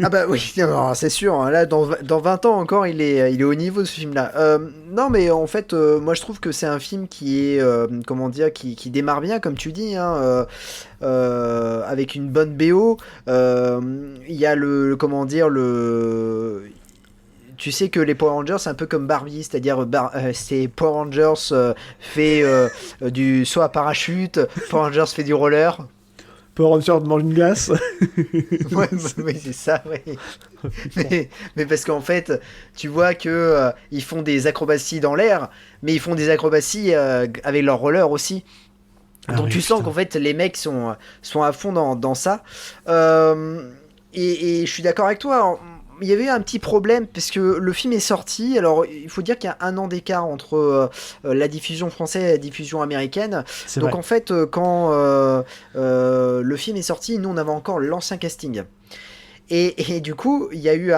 Ah bah oui, c'est sûr, hein, là dans 20 ans encore il est au niveau de ce film là. Non mais en fait moi je trouve que c'est un film qui est qui démarre bien comme tu dis hein, avec une bonne BO. Il y a tu sais que les Power Rangers c'est un peu comme Barbie, c'est-à-dire c'est Power Rangers fait du saut à parachute, Power Rangers fait du roller. Power Rangers mange une glace. Ouais, c'est ça, ouais. mais parce qu'en fait, tu vois que ils font des acrobaties dans l'air, mais ils font des acrobaties avec leur roller aussi. Donc tu sens qu'en fait les mecs sont à fond dans ça. Et je suis d'accord avec toi. Il y avait un petit problème parce que le film est sorti. Alors, il faut dire qu'il y a 1 an d'écart entre la diffusion française et la diffusion américaine. C'est donc, vrai. en fait, quand le film est sorti, nous, on avait encore l'ancien casting. Et du coup, il y a eu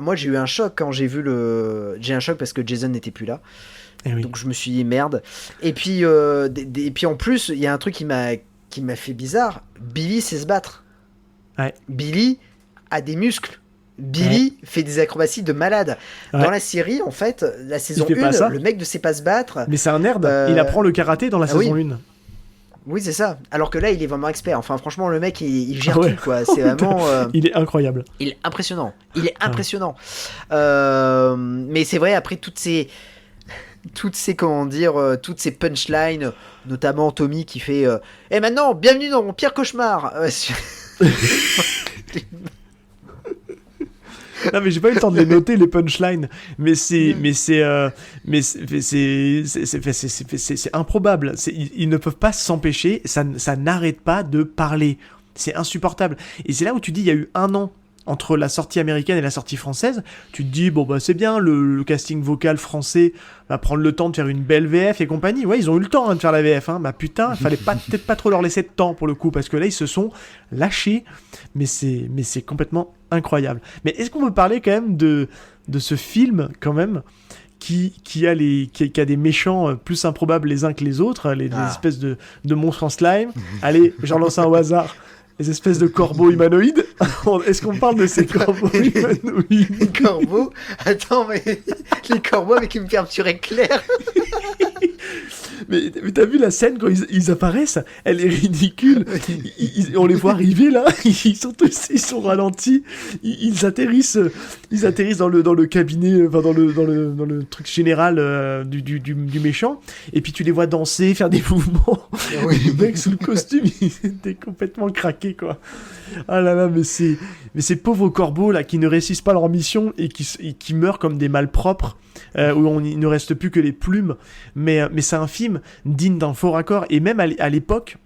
moi, j'ai eu un choc quand j'ai vu J'ai un choc parce que Jason n'était plus là. Oui. Donc, je me suis dit merde. Et puis en plus, il y a un truc qui m'a fait bizarre. Billy sait se battre. Ouais. Billy a des muscles. Billy fait des acrobaties de malade. Ouais. Dans la série, en fait, la saison fait pas ça. 1, le mec ne sait pas se battre. Mais c'est un nerd, il apprend le karaté dans la saison 1. Oui, c'est ça. Alors que là, il est vraiment expert. Enfin, franchement, le mect, il gère tout, quoi. C'est vraiment... Il est incroyable. Il est impressionnant. Mais c'est vrai, après toutes ces punchlines, notamment Tommy qui fait et maintenant, bienvenue dans mon pire cauchemar. Non mais j'ai pas eu le temps de les noter les punchlines, mais c'est improbable. Ils ne peuvent pas s'empêcher, ça n'arrête pas de parler. C'est insupportable. Et c'est là où tu dis il y a eu 1 an entre la sortie américaine et la sortie française. Tu te dis bon bah c'est bien, le casting vocal français va prendre le temps de faire une belle VF et compagnie. Ouais, ils ont eu le temps de faire la VF. Bah putain, fallait peut-être pas trop leur laisser de temps pour le coup parce que là ils se sont lâchés. Mais c'est complètement incroyable. Mais est-ce qu'on peut parler quand même de ce film quand même qui a des méchants plus improbables les uns que les autres, les espèces de monstres en slime. Allez, j'en lance un au hasard. Les espèces de corbeaux humanoïdes. Est-ce qu'on parle de ces corbeaux humanoïdes? Les corbeaux? Attends, mais les corbeaux avec une peinture éclair. Mais t'as vu la scène quand ils apparaissent? Elle est ridicule. On les voit arriver là. Ils sont ralentis. Ils atterrissent dans le cabinet, enfin dans le truc général du méchant. Et puis tu les vois danser, faire des mouvements. Oui. Les mecs sous le costume, ils étaient complètement craqués. série, quoi. Ah là là, mais ces pauvres corbeaux, là, qui ne réussissent pas leur mission et qui meurent comme des malpropres, où il ne reste plus que les plumes. Mais c'est un film digne d'un faux raccord. Et même à l'époque,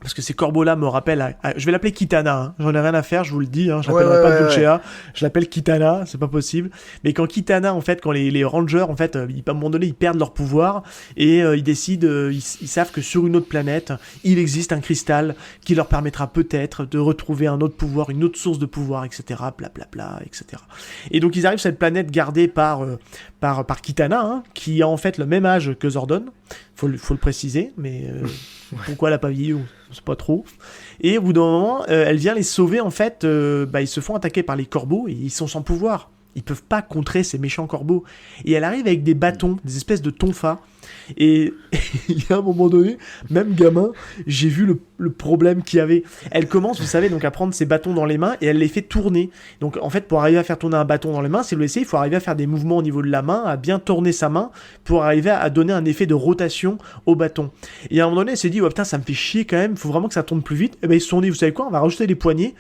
parce que ces corbeaux-là me rappellent... je vais l'appeler Kitana, hein. J'en ai rien à faire, je vous le dis. Hein. Je l'appellerai pas Dulcea, je l'appelle Kitana, c'est pas possible. Mais quand Kitana, en fait, quand les Rangers, en fait, à un moment donné, ils perdent leur pouvoir et ils décident, ils savent que sur une autre planète, il existe un cristal qui leur permettra peut-être de retrouver un autre pouvoir, une autre source de pouvoir, etc. Blablabla, etc. Et donc ils arrivent sur cette planète gardée par Kitana, hein, qui a en fait le même âge que Zordon. Faut le préciser, mais pourquoi elle a pas vieilli, on sait pas trop. Et au bout d'un moment, elle vient les sauver, en fait, ils se font attaquer par les corbeaux et ils sont sans pouvoir. Ils peuvent pas contrer ces méchants corbeaux. Et elle arrive avec des bâtons, des espèces de tonfas. Et il y a un moment donné, même gamin, j'ai vu le problème qu'il y avait. Elle commence, vous savez, donc à prendre ses bâtons dans les mains et elle les fait tourner. Donc en fait, pour arriver à faire tourner un bâton dans les mains, si vous l'essayez, il faut arriver à faire des mouvements au niveau de la main, à bien tourner sa main pour arriver à donner un effet de rotation au bâton. Et à un moment donné, elle s'est dit, oh putain, ça me fait chier quand même, il faut vraiment que ça tourne plus vite. Et ben ils se sont dit, vous savez quoi, on va rajouter des poignées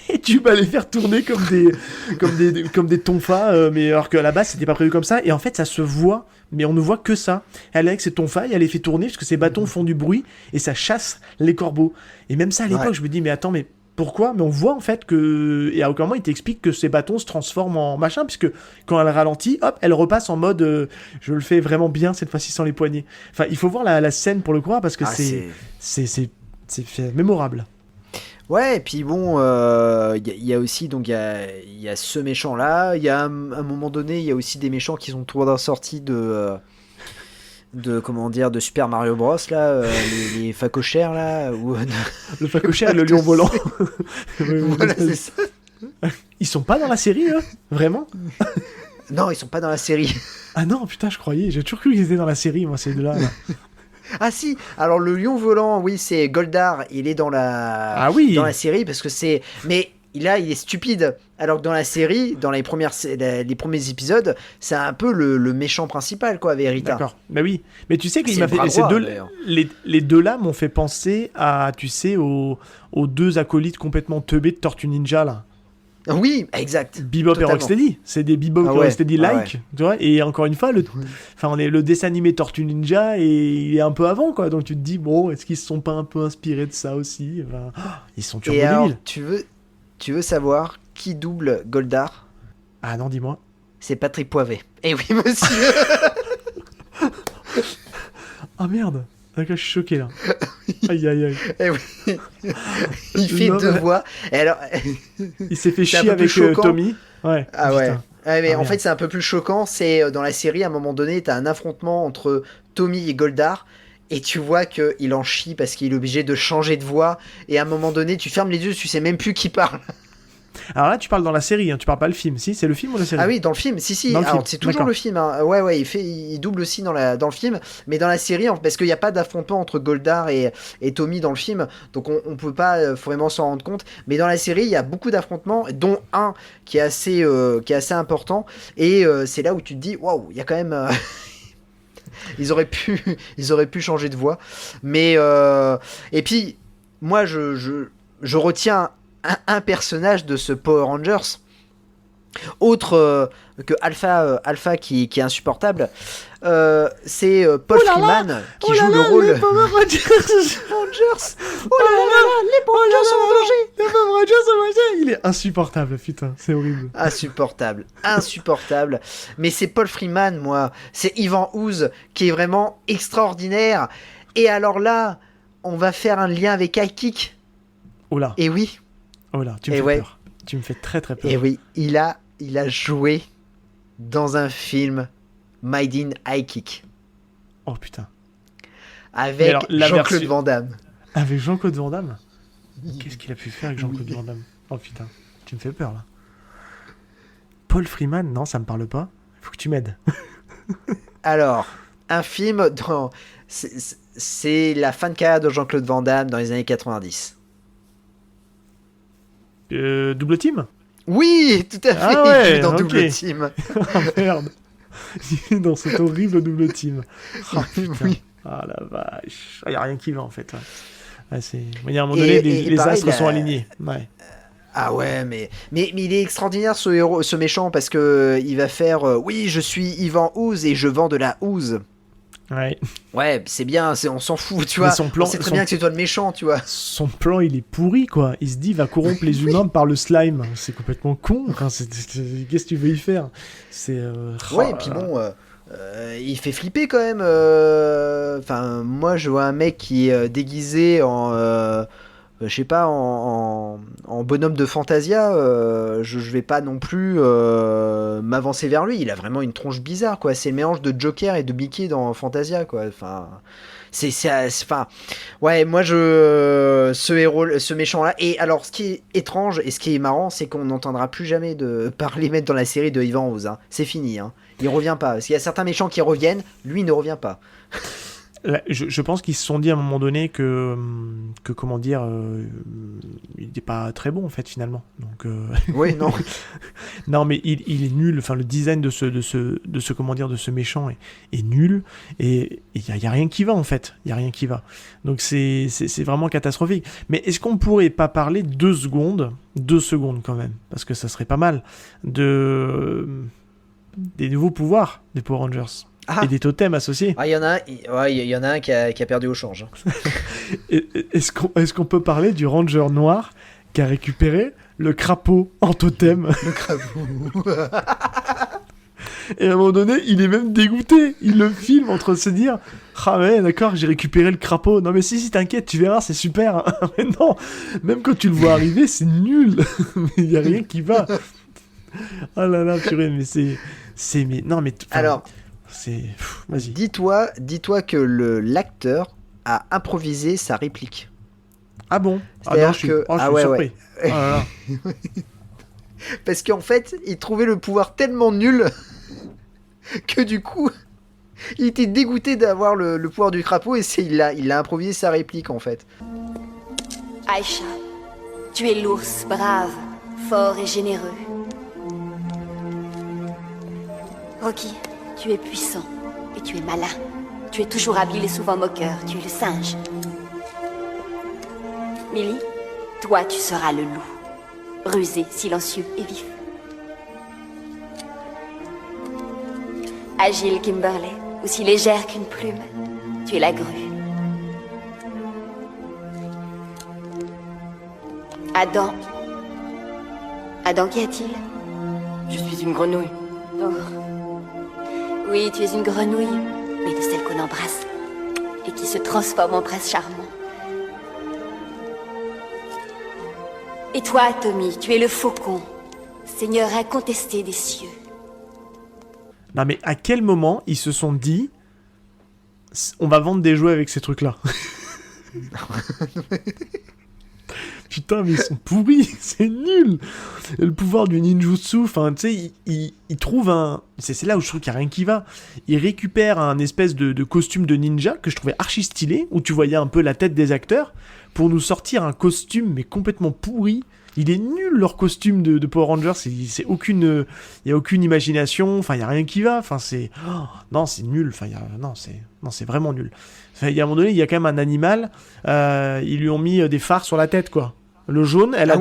et tu vas les faire tourner comme des tonfas, mais alors qu'à la base, c'était pas prévu comme ça. Et en fait, ça se voit. Mais on ne voit que ça. Elle est avec ses tonfas, elle les fait tourner parce que ses bâtons font du bruit et ça chasse les corbeaux. Et même ça à l'époque, je me dis mais attends, mais pourquoi ? Mais on voit en fait que, et à aucun moment il t'explique que ces bâtons se transforment en machin, puisque quand elle ralentit, hop, elle repasse en mode je le fais vraiment bien cette fois-ci sans les poignets. Enfin, il faut voir la scène pour le croire parce que c'est mémorable. Ouais, et puis bon, y a aussi, donc il y a ce méchant-là, il y a un moment donné, il y a aussi des méchants qui sont sortis de Super Mario Bros, là, les facochères, là, ou... Le facochère et le lion volant. Voilà, c'est ça. Ils sont pas dans la série, eux ? Vraiment ? Non, ils sont pas dans la série. Ah non, putain, je croyais, j'ai toujours cru qu'ils étaient dans la série, moi, ces deux-là, là. Ah si, alors le lion volant, oui, c'est Goldar, il est dans la série parce que c'est, mais il est stupide, alors que dans la série, dans les premiers épisodes, c'est un peu le méchant principal, quoi, Vérita. D'accord, bah oui, mais tu sais qu'il m'a fait les deux là m'ont fait penser à, tu sais, aux deux acolytes complètement teubés de Tortue Ninja là. Oui, exact. Bebop et Rocksteady, c'est des Bebop et Rocksteady-like, tu vois. Et encore une fois, le dessin animé Tortue Ninja, et il est un peu avant, quoi. Donc tu te dis, bon, est-ce qu'ils se sont pas un peu inspirés de ça aussi ? Ils sont turbo débiles. Tu veux savoir qui double Goldar ? Ah non, dis-moi. C'est Patrick Poivet. Eh oui, monsieur. Ah merde. D'accord, je suis choqué là. Aïe aïe aïe. Eh oui. Il fait deux voix. Et alors... Il s'est fait chier avec Tommy. Ouais. Ah ouais. Mais en fait, c'est un peu plus choquant. C'est dans la série, à un moment donné, t'as un affrontement entre Tommy et Goldar. Et tu vois qu'il en chie parce qu'il est obligé de changer de voix. Et à un moment donné, tu fermes les yeux, tu sais même plus qui parle. Alors là, tu parles dans la série, hein, tu parles pas le film. Si, c'est le film ou la série ? Ah oui, dans le film. Si. Alors, c'est toujours le film. Hein. Ouais, il double aussi dans le film. Mais dans la série, parce qu'il n'y a pas d'affrontement entre Goldar et Tommy dans le film. Donc, on peut pas vraiment s'en rendre compte. Mais dans la série, il y a beaucoup d'affrontements, dont un qui est assez important. Et c'est là où tu te dis, waouh, il y a quand même... ils auraient pu changer de voix. Mais... Et puis, moi, je retiens... un personnage de ce Power Rangers autre que Alpha qui est insupportable, c'est Paul Freeman qui joue le rôle. Les Power Rangers. Oh là là, les Power Rangers sont en danger. Les Power Rangers sont en danger. Il est insupportable, putain, c'est horrible. Insupportable. Mais c'est Paul Freeman, moi. C'est Ivan Ooze qui est vraiment extraordinaire. Et alors là, on va faire un lien avec High Kick. Oh là. Et oui. Oh là, tu me fais peur. Tu me fais très très peur. Et oui, il a joué dans un film Made in High Kick. Oh putain. Avec Jean-Claude Van Damme. Avec Jean-Claude Van Damme ? Qu'est-ce qu'il a pu faire avec Jean-Claude Van Damme ? Oh putain, tu me fais peur là. Paul Freeman, non, ça me parle pas. Faut que tu m'aides. Alors, un film dans... C'est la fin de carrière de Jean-Claude Van Damme dans les années 90. Double Team ? Oui, tout à fait. Ah ouais, il est dans Double Team. Ah merde. Il est dans cet horrible Double Team. Oh putain. Oui. Ah la vache. Il n'y a rien qui va en fait. Ouais, il y a un moment donné, les pareil, astres sont alignés. Ouais. Ah ouais, mais il est extraordinaire ce méchant parce que il va faire oui, je suis Ivan Ooze et je vends de la ooze. Ouais, c'est bien, on s'en fout, tu vois. On sait très bien que c'est toi le méchant, tu vois. Son plan, il est pourri, quoi. Il se dit, il va corrompre les humains par le slime. C'est complètement con. Enfin, qu'est-ce que tu veux y faire ? Ouais, et puis bon, il fait flipper quand même. Enfin, moi, je vois un mec qui est déguisé en... je sais pas, en bonhomme de Fantasia, je vais pas non plus m'avancer vers lui. Il a vraiment une tronche bizarre, quoi. C'est le mélange de Joker et de Mickey dans Fantasia, quoi. Enfin, enfin, ouais, moi ce méchant-là. Et alors, ce qui est étrange et ce qui est marrant, c'est qu'on n'entendra plus jamais de parler même dans la série de Ivan Ooze. Hein. C'est fini. Hein. Il revient pas. Parce qu'il y a certains méchants qui reviennent, lui ne revient pas. Je pense qu'ils se sont dit à un moment donné que comment dire, il n'était pas très bon en fait finalement. Donc oui, non. Non, mais il est nul. Enfin, le design de ce comment dire, de ce méchant est nul et il y a rien qui va en fait. Il y a rien qui va. Donc c'est vraiment catastrophique. Mais est-ce qu'on pourrait pas parler 2 secondes quand même, parce que ça serait pas mal, des nouveaux pouvoirs des Power Rangers. Et des totems associés. Ah, il y en a un qui a perdu au change. Est-ce qu'on peut parler du Ranger noir qui a récupéré le crapaud en totem ? Le crapaud. Et à un moment donné, il est même dégoûté. Il le filme entre se dire « Ah ouais, d'accord, j'ai récupéré le crapaud. Non mais si, t'inquiète, tu verras, c'est super. » Mais non, même quand tu le vois arriver, c'est nul. Il n'y a rien qui va. Oh là là, purée, mais c'est... Mais, non, mais... Alors... Vas-y. Dis-toi que l'acteur a improvisé sa réplique. Ah bon ? C'est-à-dire je suis surpris. Oh là là. Parce qu'en fait, il trouvait le pouvoir tellement nul que du coup, il était dégoûté d'avoir le pouvoir du crapaud et il a improvisé sa réplique en fait. Aïcha, tu es l'ours brave, fort et généreux. Rocky, tu es puissant et tu es malin. Tu es toujours habile et souvent moqueur. Tu es le singe. Millie, toi tu seras le loup. Rusé, silencieux et vif. Agile Kimberly, aussi légère qu'une plume. Tu es la grue. Adam. Adam, qu'y a-t-il ? Je suis une grenouille. Oh. Oui, tu es une grenouille, mais de celle qu'on embrasse et qui se transforme en prince charmant. Et toi, Tommy, tu es le faucon, seigneur incontesté des cieux. Non mais à quel moment ils se sont dit on va vendre des jouets avec ces trucs-là ? Putain, mais ils sont pourris, c'est nul. Le pouvoir du ninjutsu, enfin, tu sais, il trouve un... C'est là où je trouve qu'il n'y a rien qui va. Il récupère un espèce de costume de ninja que je trouvais archi stylé, où tu voyais un peu la tête des acteurs, pour nous sortir un costume, mais complètement pourri. Il est nul, leur costume de Power Rangers, il n'y a aucune imagination, enfin, il n'y a rien qui va, enfin, c'est... Oh, non, c'est nul, enfin, c'est vraiment nul. Enfin, il y a un moment donné, il y a quand même un animal, ils lui ont mis des phares sur la tête, quoi. Le jaune, elle a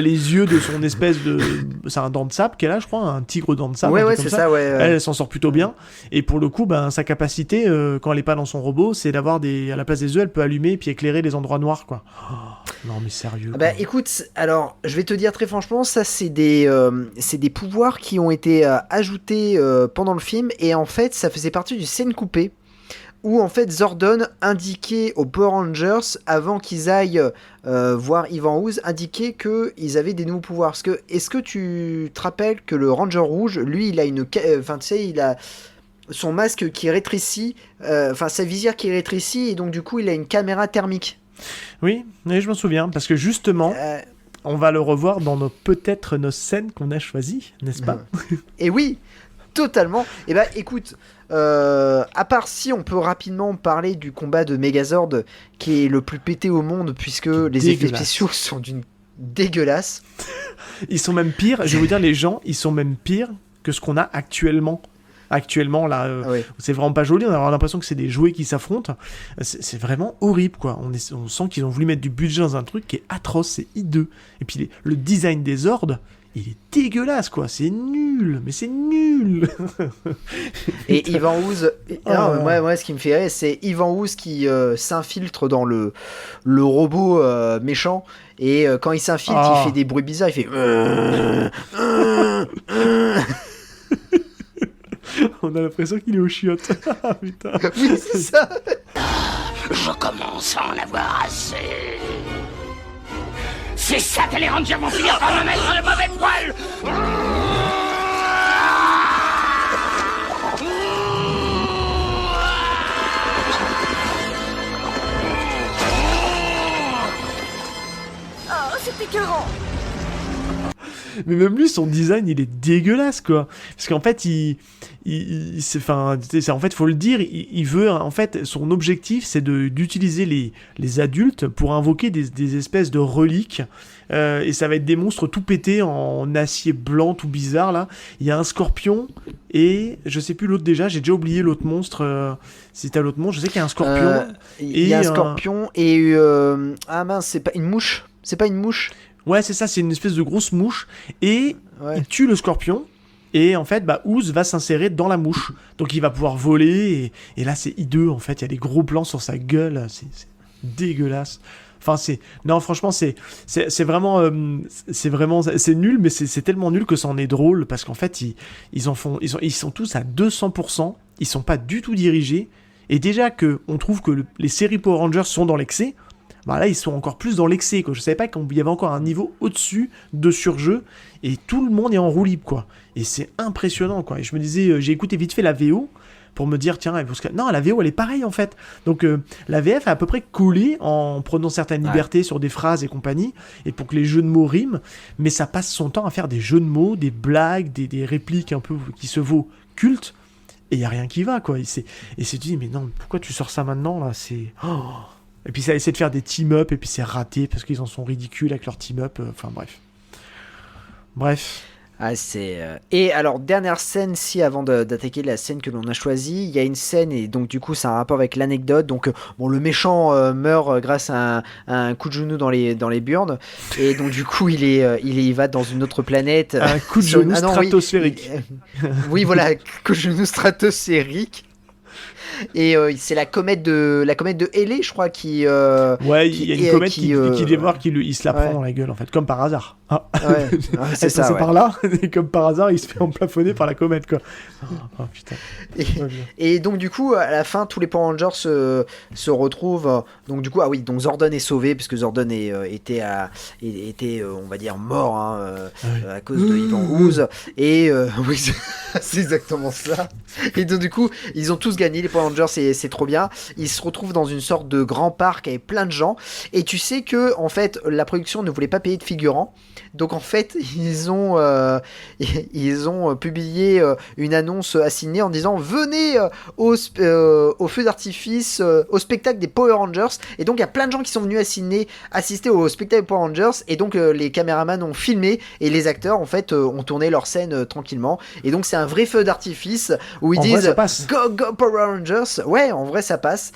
les yeux de son espèce de... C'est un dent de sabre qu'elle a, je crois, un tigre dent de sabre. Ouais, c'est ça, ouais. Elle s'en sort plutôt bien. Et pour le coup, sa capacité, quand elle est pas dans son robot, c'est d'avoir à la place des œufs, elle peut allumer et puis éclairer les endroits noirs, quoi. Oh, non, mais sérieux. Écoute, alors, je vais te dire très franchement, ça, c'est des pouvoirs qui ont été ajoutés pendant le film. Et en fait, ça faisait partie d'une scène coupée, où en fait Zordon indiquait aux Power Rangers, avant qu'ils aillent voir Ivan Ooze, indiquait qu'ils avaient des nouveaux pouvoirs. Parce que, est-ce que tu te rappelles que le Ranger rouge, lui, il a il a son masque qui rétrécit, sa visière qui rétrécit, et donc du coup il a une caméra thermique. Oui, je m'en souviens, parce que justement... On va le revoir dans peut-être nos scènes qu'on a choisies, n'est-ce pas ? Et oui, totalement. Et écoute, à part si on peut rapidement parler du combat de Megazord, qui est le plus pété au monde, puisque les effets spéciaux sont d'une dégueulasse. Ils sont même pires, je vais vous dire, les gens, ils sont même pires que ce qu'on a actuellement actuellement là, c'est vraiment pas joli. On a l'impression que c'est des jouets qui s'affrontent. C'est vraiment horrible, quoi. On sent qu'ils ont voulu mettre du budget dans un truc qui est atroce, c'est hideux. Et puis le design des Hordes, il est dégueulasse, quoi. C'est nul, mais c'est nul. Et Ivan Ooze, moi, ce qui me fait rire, c'est Ivan Ooze qui s'infiltre dans le robot méchant. Et quand il s'infiltre, il fait des bruits bizarres. Il fait. On a l'impression qu'il est au chiottes. Putain. Oui, c'est ça. Je commence à en avoir assez. C'est ça que les Rangers vont finir par me mettre le mauvais poil. Oh, c'est écœurant. Mais même lui, son design, il est dégueulasse, quoi. Parce qu'en fait, en fait, faut le dire, il veut, en fait, son objectif, c'est d'utiliser les adultes pour invoquer des espèces de reliques. Et ça va être des monstres tout pétés en acier blanc, tout bizarre, là. Il y a un scorpion et je sais plus l'autre déjà, j'ai déjà oublié l'autre monstre. Si t'as l'autre monstre, je sais qu'il y a un scorpion. Il y a un scorpion et... Ah mince, c'est pas une mouche. C'est pas une mouche. Ouais, c'est ça, c'est une espèce de grosse mouche. Et il tue le scorpion. Et en fait, Ooze va s'insérer dans la mouche. Donc il va pouvoir voler. Et là, c'est hideux, en fait. Il y a des gros plans sur sa gueule. C'est dégueulasse. Enfin, non, franchement, c'est vraiment... c'est nul, mais c'est tellement nul que ça en est drôle. Parce qu'en fait, ils sont tous à 200%. Ils sont pas du tout dirigés. Et déjà qu'on trouve que les séries Power Rangers sont dans l'excès... là ils sont encore plus dans l'excès, quoi. Je savais pas qu'il y avait encore un niveau au-dessus de surjeu et tout le monde est en roue libre, quoi. Et c'est impressionnant, quoi. Et je me disais, j'ai écouté vite fait la VO pour me dire, tiens, parce que non, la VO elle est pareille en fait. Donc la VF a à peu près collé en prenant certaines libertés sur des phrases et compagnie, et pour que les jeux de mots riment, mais ça passe son temps à faire des jeux de mots, des blagues, des répliques un peu qui se vaut culte, et il y a rien qui va, quoi. Et tu dis, mais non, pourquoi tu sors ça maintenant là, c'est... Et puis ça a essayé de faire des team-up, et puis c'est raté, parce qu'ils en sont ridicules avec leur team-up, enfin bref. Ah, c'est... Et alors, dernière scène, avant d'attaquer la scène que l'on a choisie, il y a une scène, et donc du coup, c'est un rapport avec l'anecdote. Donc, le méchant meurt grâce à un coup de genou dans les burnes, et donc du coup, il va dans une autre planète. Un coup de genou stratosphérique. Oui, voilà, coup de genou stratosphérique. Et c'est la comète de Halley, je crois, qui... il y a une comète qui démarre, il se la prend dans la gueule, en fait, comme par hasard. C'est ça, par là, et comme par hasard, il se fait emplafonner par la comète, quoi. Oh, putain. Et donc, du coup, à la fin, tous les Power Rangers se retrouvent. Donc, du coup, donc Zordon est sauvé, puisque Zordon était, on va dire, mort à cause de Ivan Ooze. Et oui, c'est exactement ça. Et donc, du coup, ils ont tous gagné, les Power Rangers, c'est trop bien. Ils se retrouvent dans une sorte de grand parc avec plein de gens. Et tu sais que, en fait, la production ne voulait pas payer de figurants. Donc en fait, ils ont publié une annonce assignée en disant venez au feu d'artifice, au spectacle des Power Rangers. Et donc il y a plein de gens qui sont venus assister au spectacle des Power Rangers. Et donc les caméramans ont filmé et les acteurs en fait ont tourné leur scène tranquillement. Et donc c'est un vrai feu d'artifice où ils disent go go Power Rangers. Ouais, en vrai ça passe.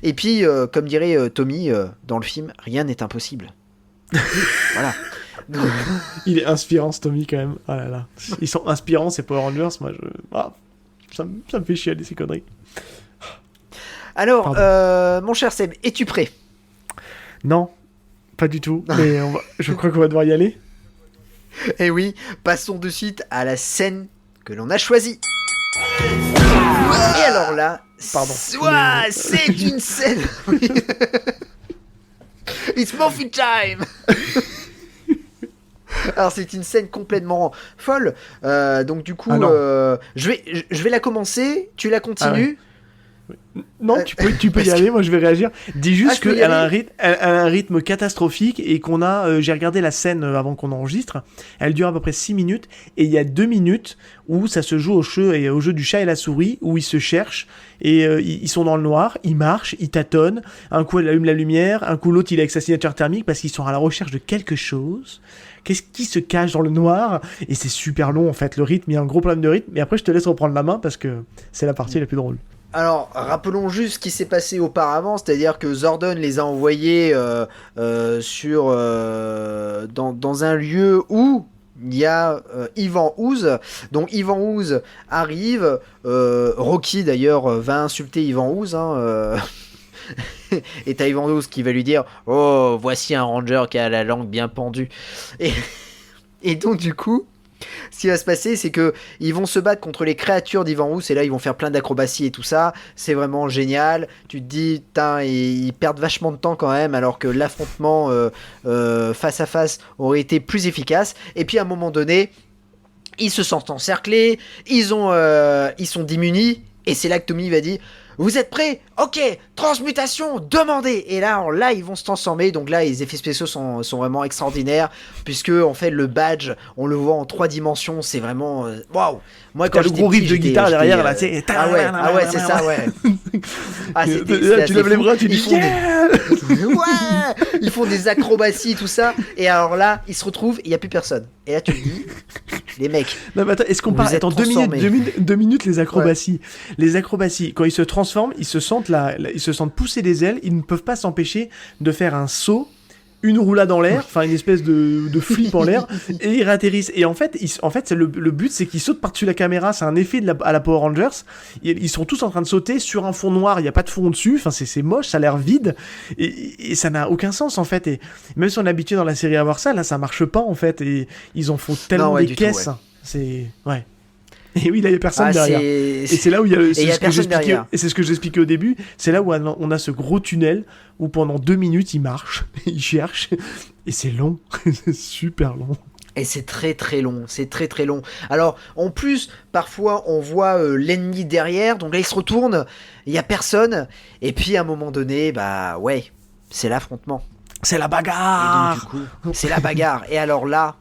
Et puis comme dirait Tommy dans le film, rien n'est impossible. Voilà. Il est inspirant, ce Tommy, quand même. Ah là là. Ils sont inspirants, ces Power Rangers. Moi, ça me fait chialer, ces conneries. Alors, mon cher Seb, es-tu prêt ? Non, pas du tout. Mais je crois qu'on va devoir y aller. Eh oui, passons de suite à la scène que l'on a choisie. Et alors là, c'est une scène. It's Morphin Time. Alors c'est une scène complètement folle. Donc du coup, je vais la commencer. Tu la continues. Non, tu peux y aller, moi je vais réagir. Dis juste qu'elle a un rythme catastrophique et qu'on a... j'ai regardé la scène avant qu'on enregistre, elle dure à peu près 6 minutes et il y a 2 minutes où ça se joue au jeu du chat et la souris, où ils se cherchent et ils sont dans le noir, ils marchent, ils tâtonnent, un coup elle allume la lumière, un coup l'autre il est avec sa signature thermique parce qu'ils sont à la recherche de quelque chose. Qu'est-ce qui se cache dans le noir? Et c'est super long en fait, le rythme, il y a un gros problème de rythme, et après je te laisse reprendre la main parce que c'est la partie la plus drôle. Alors, rappelons juste ce qui s'est passé auparavant, c'est-à-dire que Zordon les a envoyés dans un lieu où il y a Ivan Ooze. Donc Ivan Ooze arrive, Rocky d'ailleurs va insulter Ivan Ooze, et t'as Ivan Ooze qui va lui dire « Oh, voici un ranger qui a la langue bien pendue ». Et donc du coup, ce qui va se passer, c'est que ils vont se battre contre les créatures d'Ivan Ooze, et là ils vont faire plein d'acrobaties et tout ça. C'est vraiment génial. Tu te dis, putain, ils perdent vachement de temps quand même, alors que l'affrontement face à face aurait été plus efficace. Et puis à un moment donné, ils se sentent encerclés, ils sont démunis, et c'est là que Tommy va dire: vous êtes prêts? Ok, transmutation, demandez. Et là, ils vont se transformer. Donc là, les effets spéciaux sont vraiment extraordinaires, puisque en fait, le badge, on le voit en 3 dimensions. C'est vraiment waouh. Moi, quand le gros riff de guitare derrière, là, c'est ah ouais, c'est ça, ouais. Ah, tu lèves les bras, tu dis ouais, ils font des acrobaties, tout ça. Et alors là, ils se retrouvent, il y a plus personne. Et là, tu te dis, les mecs. Non, mais attends, est-ce qu'on parle? Attends, 2 minutes les acrobaties. Ouais. Les acrobaties, quand ils se transforment, ils se sentent pousser des ailes, ils ne peuvent pas s'empêcher de faire un saut, une roulade en l'air, enfin une espèce de flip en l'air, et ils réatterrissent. Et en fait, le but, c'est qu'ils sautent par-dessus la caméra, c'est un effet à la Power Rangers. Ils sont tous en train de sauter sur un fond noir, il n'y a pas de fond dessus, enfin c'est moche, ça a l'air vide, et ça n'a aucun sens en fait. Et même si on est habitué dans la série à voir ça, là ça marche pas en fait, et ils en font tellement des caisses. Tout, ouais. C'est... Ouais. Et oui, là, il n'y a personne derrière. Et c'est là où il y a c'est ce que j'expliquais au début. C'est là où on a ce gros tunnel où pendant 2 minutes, ils marchent, ils cherchent. Et c'est long. C'est super long. Et c'est très très long. C'est très très long. Alors, en plus, parfois, on voit l'ennemi derrière. Donc là, il se retourne. Il n'y a personne. Et puis, à un moment donné, bah ouais, c'est l'affrontement. C'est la bagarre. Et donc, du coup, c'est la bagarre. Et alors là,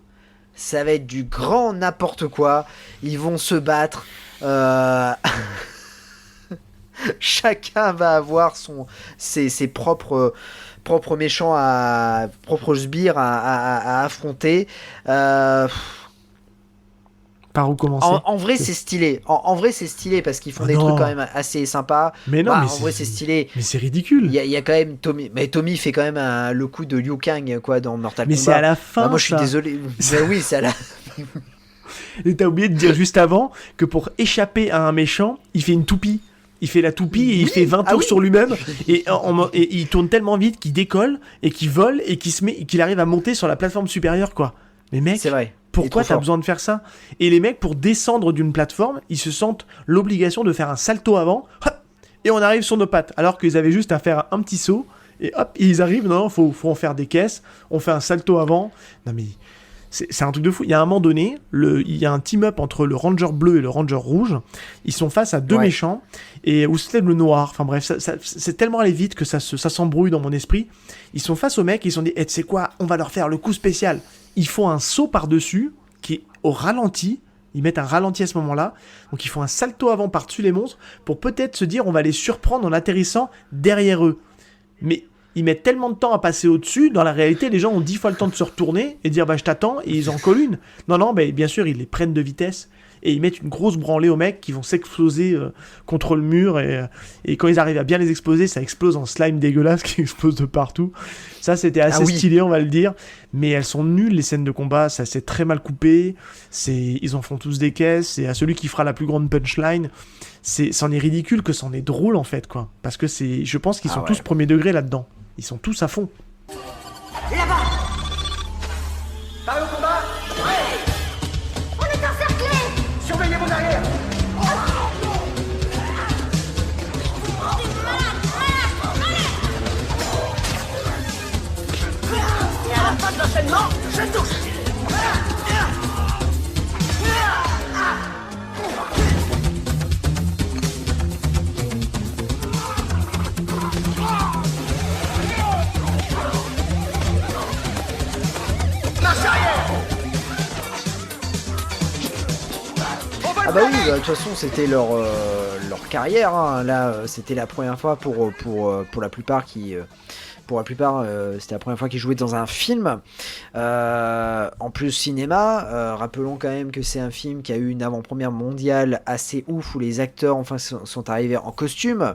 ça va être du grand n'importe quoi. Ils vont se battre. Chacun va avoir ses propres méchants, propres sbires à affronter. Par où commencer? En vrai, c'est stylé. En vrai, c'est stylé parce qu'ils font des trucs quand même assez sympas. Mais non, en vrai, c'est stylé. Mais c'est ridicule. Il y a quand même Tommy. Mais Tommy fait quand même le coup de Liu Kang quoi dans Mortal Kombat. Mais c'est à la fin. Moi, je suis désolé. Mais oui, c'est à la. Et t'as oublié de dire juste avant que pour échapper à un méchant, il fait une toupie. Il fait la toupie et il fait 20 tours sur lui-même et il tourne tellement vite qu'il décolle et qu'il vole et qu'il arrive à monter sur la plateforme supérieure quoi. Mais mec, c'est vrai. Pourquoi t'as besoin de faire ça? Et les mecs, pour descendre d'une plateforme, ils se sentent l'obligation de faire un salto avant, hop, et on arrive sur nos pattes, alors qu'ils avaient juste à faire un petit saut, et hop, ils arrivent, non, faut en faire des caisses, on fait un salto avant. Non mais, c'est un truc de fou. Il y a un moment donné, il y a un team-up entre le Ranger bleu et le Ranger rouge, ils sont face à 2 méchants, et où c'était le noir, enfin bref, c'est tellement allé vite que ça s'embrouille dans mon esprit. Ils sont face aux mecs, ils se sont dit, tu sais quoi, on va leur faire le coup spécial. Ils font un saut par-dessus, qui est au ralenti. Ils mettent un ralenti à ce moment-là. Donc ils font un salto avant par-dessus les monstres, pour peut-être se dire on va les surprendre en atterrissant derrière eux. Mais ils mettent tellement de temps à passer au-dessus, dans la réalité, les gens ont 10 fois le temps de se retourner et dire bah je t'attends, et ils en collent une. Non, mais bien sûr, ils les prennent de vitesse. Et ils mettent une grosse branlée aux mecs qui vont s'exploser contre le mur. Et quand ils arrivent à bien les exploser, ça explose en slime dégueulasse qui explose de partout. Ça, c'était assez stylé, on va le dire. Mais elles sont nulles, les scènes de combat. Ça s'est très mal coupé. Ils en font tous des caisses. Et à celui qui fera la plus grande punchline, c'en est ridicule que c'en est drôle, en fait, quoi. Parce que je pense qu'ils sont tous premier degré là-dedans. Ils sont tous à fond. Là-bas! Paré au combat! On est encerclés! Surveillez vos arrières! Et à la fin de l'enchaînement, je touche! Ah bah oui, de toute façon c'était leur carrière. Hein. Là, c'était la première fois pour la plupart qui... c'était la première fois qu'ils jouaient dans un film. En plus cinéma, rappelons quand même que c'est un film qui a eu une avant-première mondiale assez ouf où les acteurs enfin sont arrivés en costume.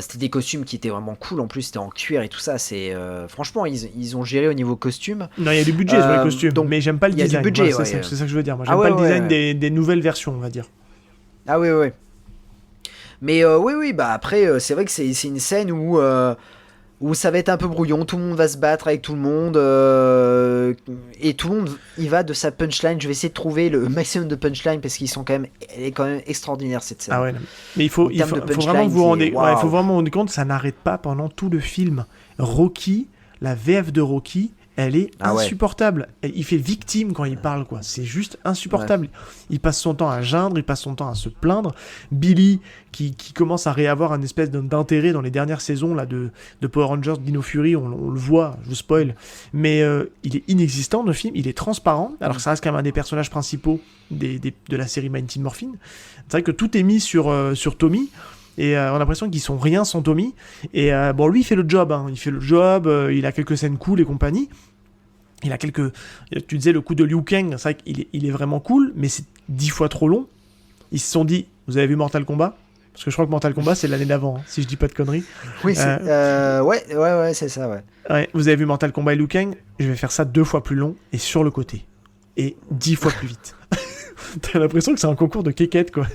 C'était des costumes qui étaient vraiment cool. En plus, c'était en cuir et tout ça. C'est franchement, ils ont géré au niveau costume. Non, il y a du budget sur les costumes. Donc, mais j'aime pas le design. Il y a du budget. Moi, c'est ça que je veux dire. Moi, j'aime pas le design des nouvelles versions, on va dire. Ah oui. Mais oui. Bah après, c'est vrai que c'est une scène où ça va être un peu brouillon, tout le monde va se battre avec tout le monde, et tout le monde y va de sa punchline. Je vais essayer de trouver le maximum de punchline parce elle est quand même extraordinaire cette scène. Ah ouais, mais il faut vraiment vous rendre compte, ça n'arrête pas pendant tout le film. Rocky, la VF de Rocky, elle est insupportable. Il fait victime quand il parle, quoi. C'est juste insupportable. Ouais. Il passe son temps à geindre, il passe son temps à se plaindre. Billy, qui commence à réavoir un espèce d'intérêt dans les dernières saisons là, de Power Rangers, Dino Fury, on le voit, je vous spoil. Mais il est inexistant dans le film, il est transparent, alors que ça reste quand même un des personnages principaux de la série Mighty Morphin. C'est vrai que tout est mis sur Tommy. Et on a l'impression qu'ils sont rien sans Tommy. Et bon, lui, il fait le job. Hein. Il fait le job, il a quelques scènes cool et compagnie. Il a quelques... Tu disais le coup de Liu Kang, c'est vrai qu'il est vraiment cool, mais c'est 10 fois trop long. Ils se sont dit, vous avez vu Mortal Kombat ? Parce que je crois que Mortal Kombat, c'est l'année d'avant, hein, si je dis pas de conneries. Oui, ouais, c'est ça, ouais. Ouais, vous avez vu Mortal Kombat et Liu Kang ? Je vais faire ça 2 fois plus long et sur le côté. Et 10 fois plus vite. T'as l'impression que c'est un concours de kékette, quoi.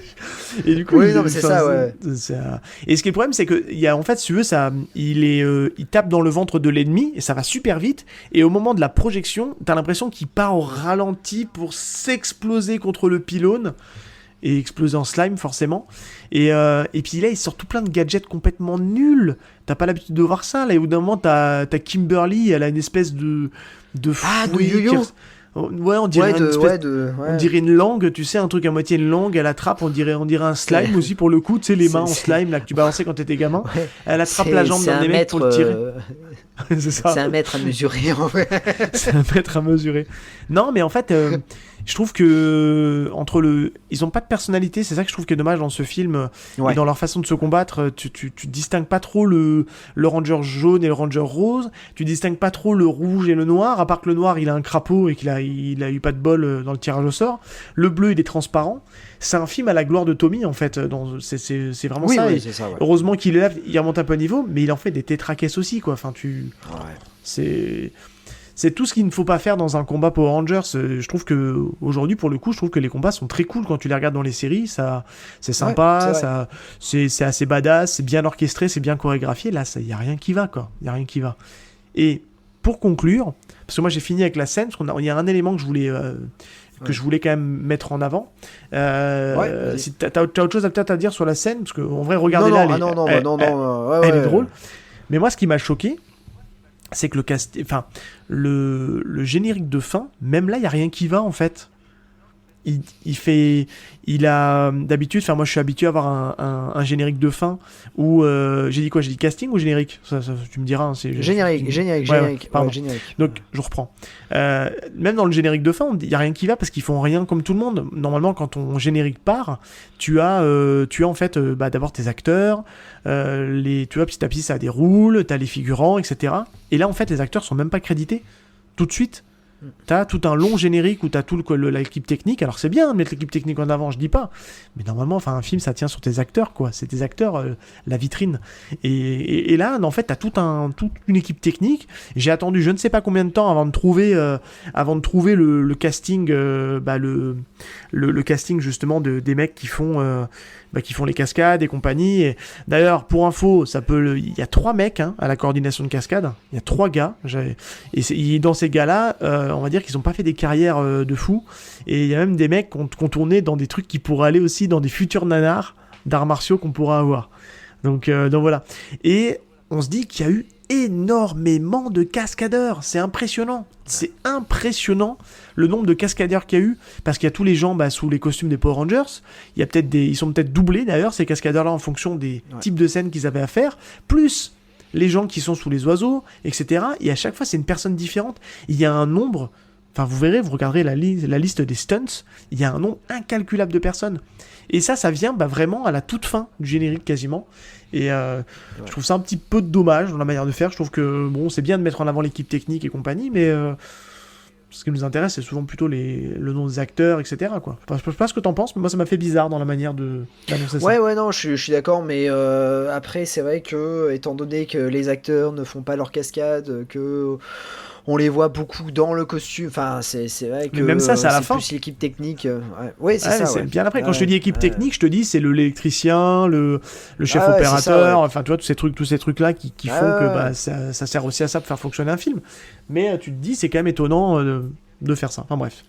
Et du coup, oui, non, mais c'est ça, ouais. Et ce qui est le problème, c'est que, en fait, si tu veux, il tape dans le ventre de l'ennemi, et ça va super vite, et au moment de la projection, t'as l'impression qu'il part au ralenti pour s'exploser contre le pylône, et exploser en slime, forcément. Et puis là, il sort tout plein de gadgets complètement nuls. T'as pas l'habitude de voir ça, là, et au bout d'un moment, t'as Kimberly, elle a une espèce de fouet de yo-yo. Ouais, on dirait on dirait une langue, tu sais, un truc à moitié une langue, elle attrape, on dirait un slime aussi pour le coup, tu sais, les mains en slime là que tu balançais quand t'étais gamin. Ouais. Elle attrape la jambe d'un des mecs pour le tirer. C'est ça. C'est un mètre à mesurer en fait. C'est un mètre à mesurer. Non, mais en fait, je trouve que ils ont pas de personnalité, c'est ça que je trouve qui est dommage dans ce film. Et dans leur façon de se combattre, tu distingues pas trop le ranger jaune et le ranger rose, tu distingues pas trop le rouge et le noir, à part que le noir il a un crapaud et qu'il a eu pas de bol dans le tirage au sort. Le bleu il est transparent. C'est un film à la gloire de Tommy en fait. C'est vraiment ça. Oui, c'est ça, ouais. Heureusement qu'il élève, il remonte un peu à niveau, mais il en fait des tétracaisses aussi, quoi. Enfin, c'est tout ce qu'il ne faut pas faire dans un combat Power Rangers. Je trouve que aujourd'hui, pour le coup, je trouve que les combats sont très cool quand tu les regardes dans les séries. C'est sympa, c'est assez badass, c'est bien orchestré, c'est bien chorégraphié. Là, il y a rien qui va, quoi. Il y a rien qui va. Et pour conclure, parce que moi j'ai fini avec la scène, parce qu'il y a un élément que je voulais quand même mettre en avant. Si t'as autre chose peut-être à dire sur la scène, parce qu'en vrai, regardez-la, elle est drôle. Mais moi, ce qui m'a choqué, c'est que le générique de fin, même là, il n'y a rien qui va, en fait. Il a d'habitude, enfin moi je suis habitué à avoir un générique de fin où j'ai dit quoi, j'ai dit casting ou générique, ça, tu me diras, hein, c'est générique. Donc je reprends. Même dans le générique de fin, il y a rien qui va parce qu'ils font rien comme tout le monde. Normalement quand ton générique part, tu as en fait d'abord tes acteurs, tu vois petit à petit ça déroule, t'as les figurants, etc. Et là en fait les acteurs sont même pas crédités tout de suite. T'as tout un long générique où t'as tout l'équipe technique. Alors c'est bien de mettre l'équipe technique en avant, je dis pas. Mais normalement, un film, ça tient sur tes acteurs, quoi. C'est tes acteurs, la vitrine. Et là, en fait, t'as toute une équipe technique. J'ai attendu je ne sais pas combien de temps avant de trouver le casting, le casting justement des mecs qui font les cascades et compagnie. Et d'ailleurs, pour info, il y a 3 mecs à la coordination de cascades. Il y a 3 gars. Et dans ces gars-là, on va dire qu'ils n'ont pas fait des carrières de fou. Et il y a même des mecs qui ont tourné dans des trucs qui pourraient aller aussi dans des futurs nanars d'arts martiaux qu'on pourra avoir. Donc voilà. Et on se dit qu'il y a eu énormément de cascadeurs. C'est impressionnant. C'est impressionnant le nombre de cascadeurs qu'il y a eu, parce qu'il y a tous les gens sous les costumes des Power Rangers. Il y a ils sont peut-être doublés d'ailleurs, ces cascadeurs-là, en fonction des types de scènes qu'ils avaient à faire, plus les gens qui sont sous les oiseaux, etc. Et à chaque fois, c'est une personne différente. Il y a un nombre Enfin, vous verrez, vous regarderez la liste des stunts, il y a un nombre incalculable de personnes. Et ça vient vraiment à la toute fin du générique quasiment. Et je trouve ça un petit peu dommage dans la manière de faire. Je trouve que bon, c'est bien de mettre en avant l'équipe technique et compagnie, mais ce qui nous intéresse, c'est souvent plutôt le nom des acteurs, etc. Quoi. Je sais pas ce que t'en penses, mais moi ça m'a fait bizarre dans la manière d'annoncer ça. Ouais, non, je suis d'accord, mais après, c'est vrai que, étant donné que les acteurs ne font pas leur cascade, que on les voit beaucoup dans le costume, enfin, c'est vrai que. Mais même ça, c'est à la fin. Plus l'équipe technique. Ouais, c'est ça. C'est ouais. bien après. Quand je te dis équipe technique, je te dis c'est l'électricien, le chef opérateur, ça, enfin, tu vois, tous ces trucs-là qui font que ça sert aussi à ça pour faire fonctionner un film. Mais tu te dis, c'est quand même étonnant de faire ça. Enfin bref.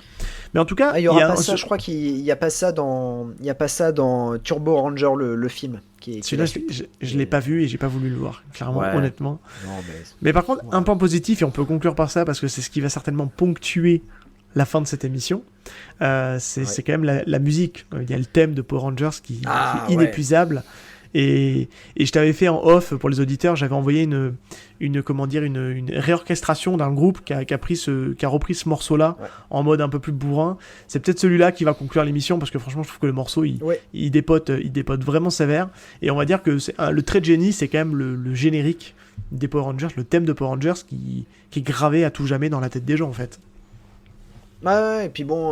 Mais en tout cas, il y aura pas ça. Je crois qu'il y a pas ça dans Turbo Ranger le film. Celui-là, je l'ai pas vu et j'ai pas voulu le voir, clairement, honnêtement. Non, mais par contre, un point positif, et on peut conclure par ça parce que c'est ce qui va certainement ponctuer la fin de cette émission, c'est quand même la musique. Il y a le thème de Power Rangers qui est inépuisable. Et je t'avais fait en off pour les auditeurs, j'avais envoyé une réorchestration d'un groupe qui a repris ce morceau-là en mode un peu plus bourrin. C'est peut-être celui-là qui va conclure l'émission parce que franchement, je trouve que le morceau il dépote vraiment sévère. Et on va dire que le trait de génie, c'est quand même le générique des Power Rangers, le thème de Power Rangers qui est gravé à tout jamais dans la tête des gens en fait. Et puis bon,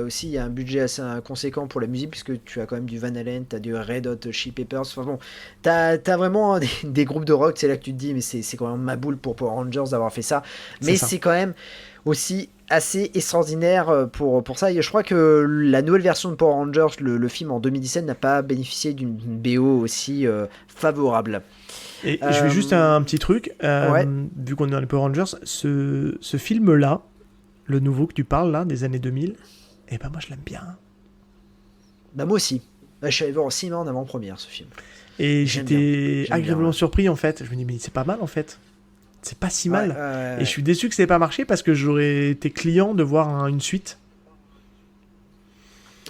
aussi il y a un budget assez conséquent pour la musique puisque tu as quand même du Van Halen, t'as du Red Hot Chili Peppers, enfin bon, t'as vraiment des groupes de rock, c'est là que tu te dis mais c'est quand même ma boule pour Power Rangers d'avoir fait ça, mais c'est quand même aussi assez extraordinaire pour ça, et je crois que la nouvelle version de Power Rangers, le film en 2017 n'a pas bénéficié d'une BO aussi favorable. Et je vais juste un petit truc, vu qu'on est dans les Power Rangers, ce film-là, le nouveau que tu parles là, des années 2000, eh ben moi je l'aime bien. Bah moi aussi. Je suis allé voir au cinéma en avant-première ce film. Et j'étais agréablement surpris en fait. Je me dis mais c'est pas mal en fait. C'est pas si mal. Et je suis déçu que ça n'ait pas marché parce que j'aurais été client de voir une suite.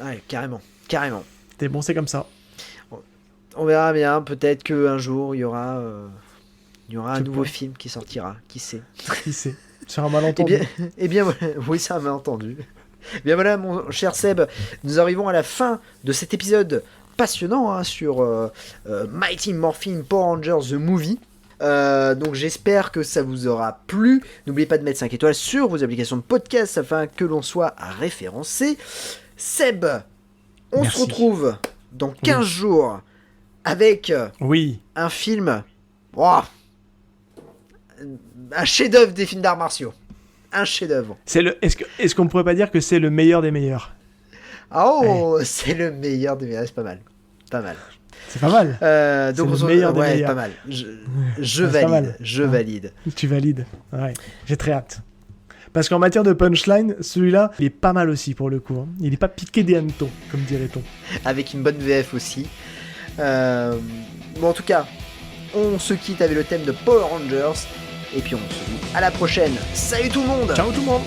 Ouais, carrément. C'était bon, c'est comme ça. On verra bien, peut-être qu'un jour il y aura un nouveau film qui sortira, qui sait. Qui sait. Sur un malentendu. Eh bien, oui, c'est un malentendu. Bien voilà, mon cher Seb, nous arrivons à la fin de cet épisode passionnant sur Mighty Morphin Power Rangers The Movie. Donc j'espère que ça vous aura plu. N'oubliez pas de mettre 5 étoiles sur vos applications de podcast afin que l'on soit référencé. Seb, on se retrouve dans 15 jours avec un film... un chef-d'œuvre des films d'arts martiaux. Un chef-d'œuvre. Est-ce qu'on pourrait pas dire que c'est le meilleur des meilleurs ? C'est le meilleur des meilleurs, c'est pas mal. C'est pas mal. Donc c'est le meilleur des meilleurs. Pas mal. Je valide. Je valide. Tu valides. Ouais. J'ai très hâte. Parce qu'en matière de punchline, celui-là, il est pas mal aussi pour le coup. Hein. Il est pas piqué des hannetons, comme dirait-on. Avec une bonne VF aussi. Bon, en tout cas, on se quitte avec le thème de Power Rangers. Et puis on se dit à la prochaine. Salut tout le monde. Ciao tout le monde.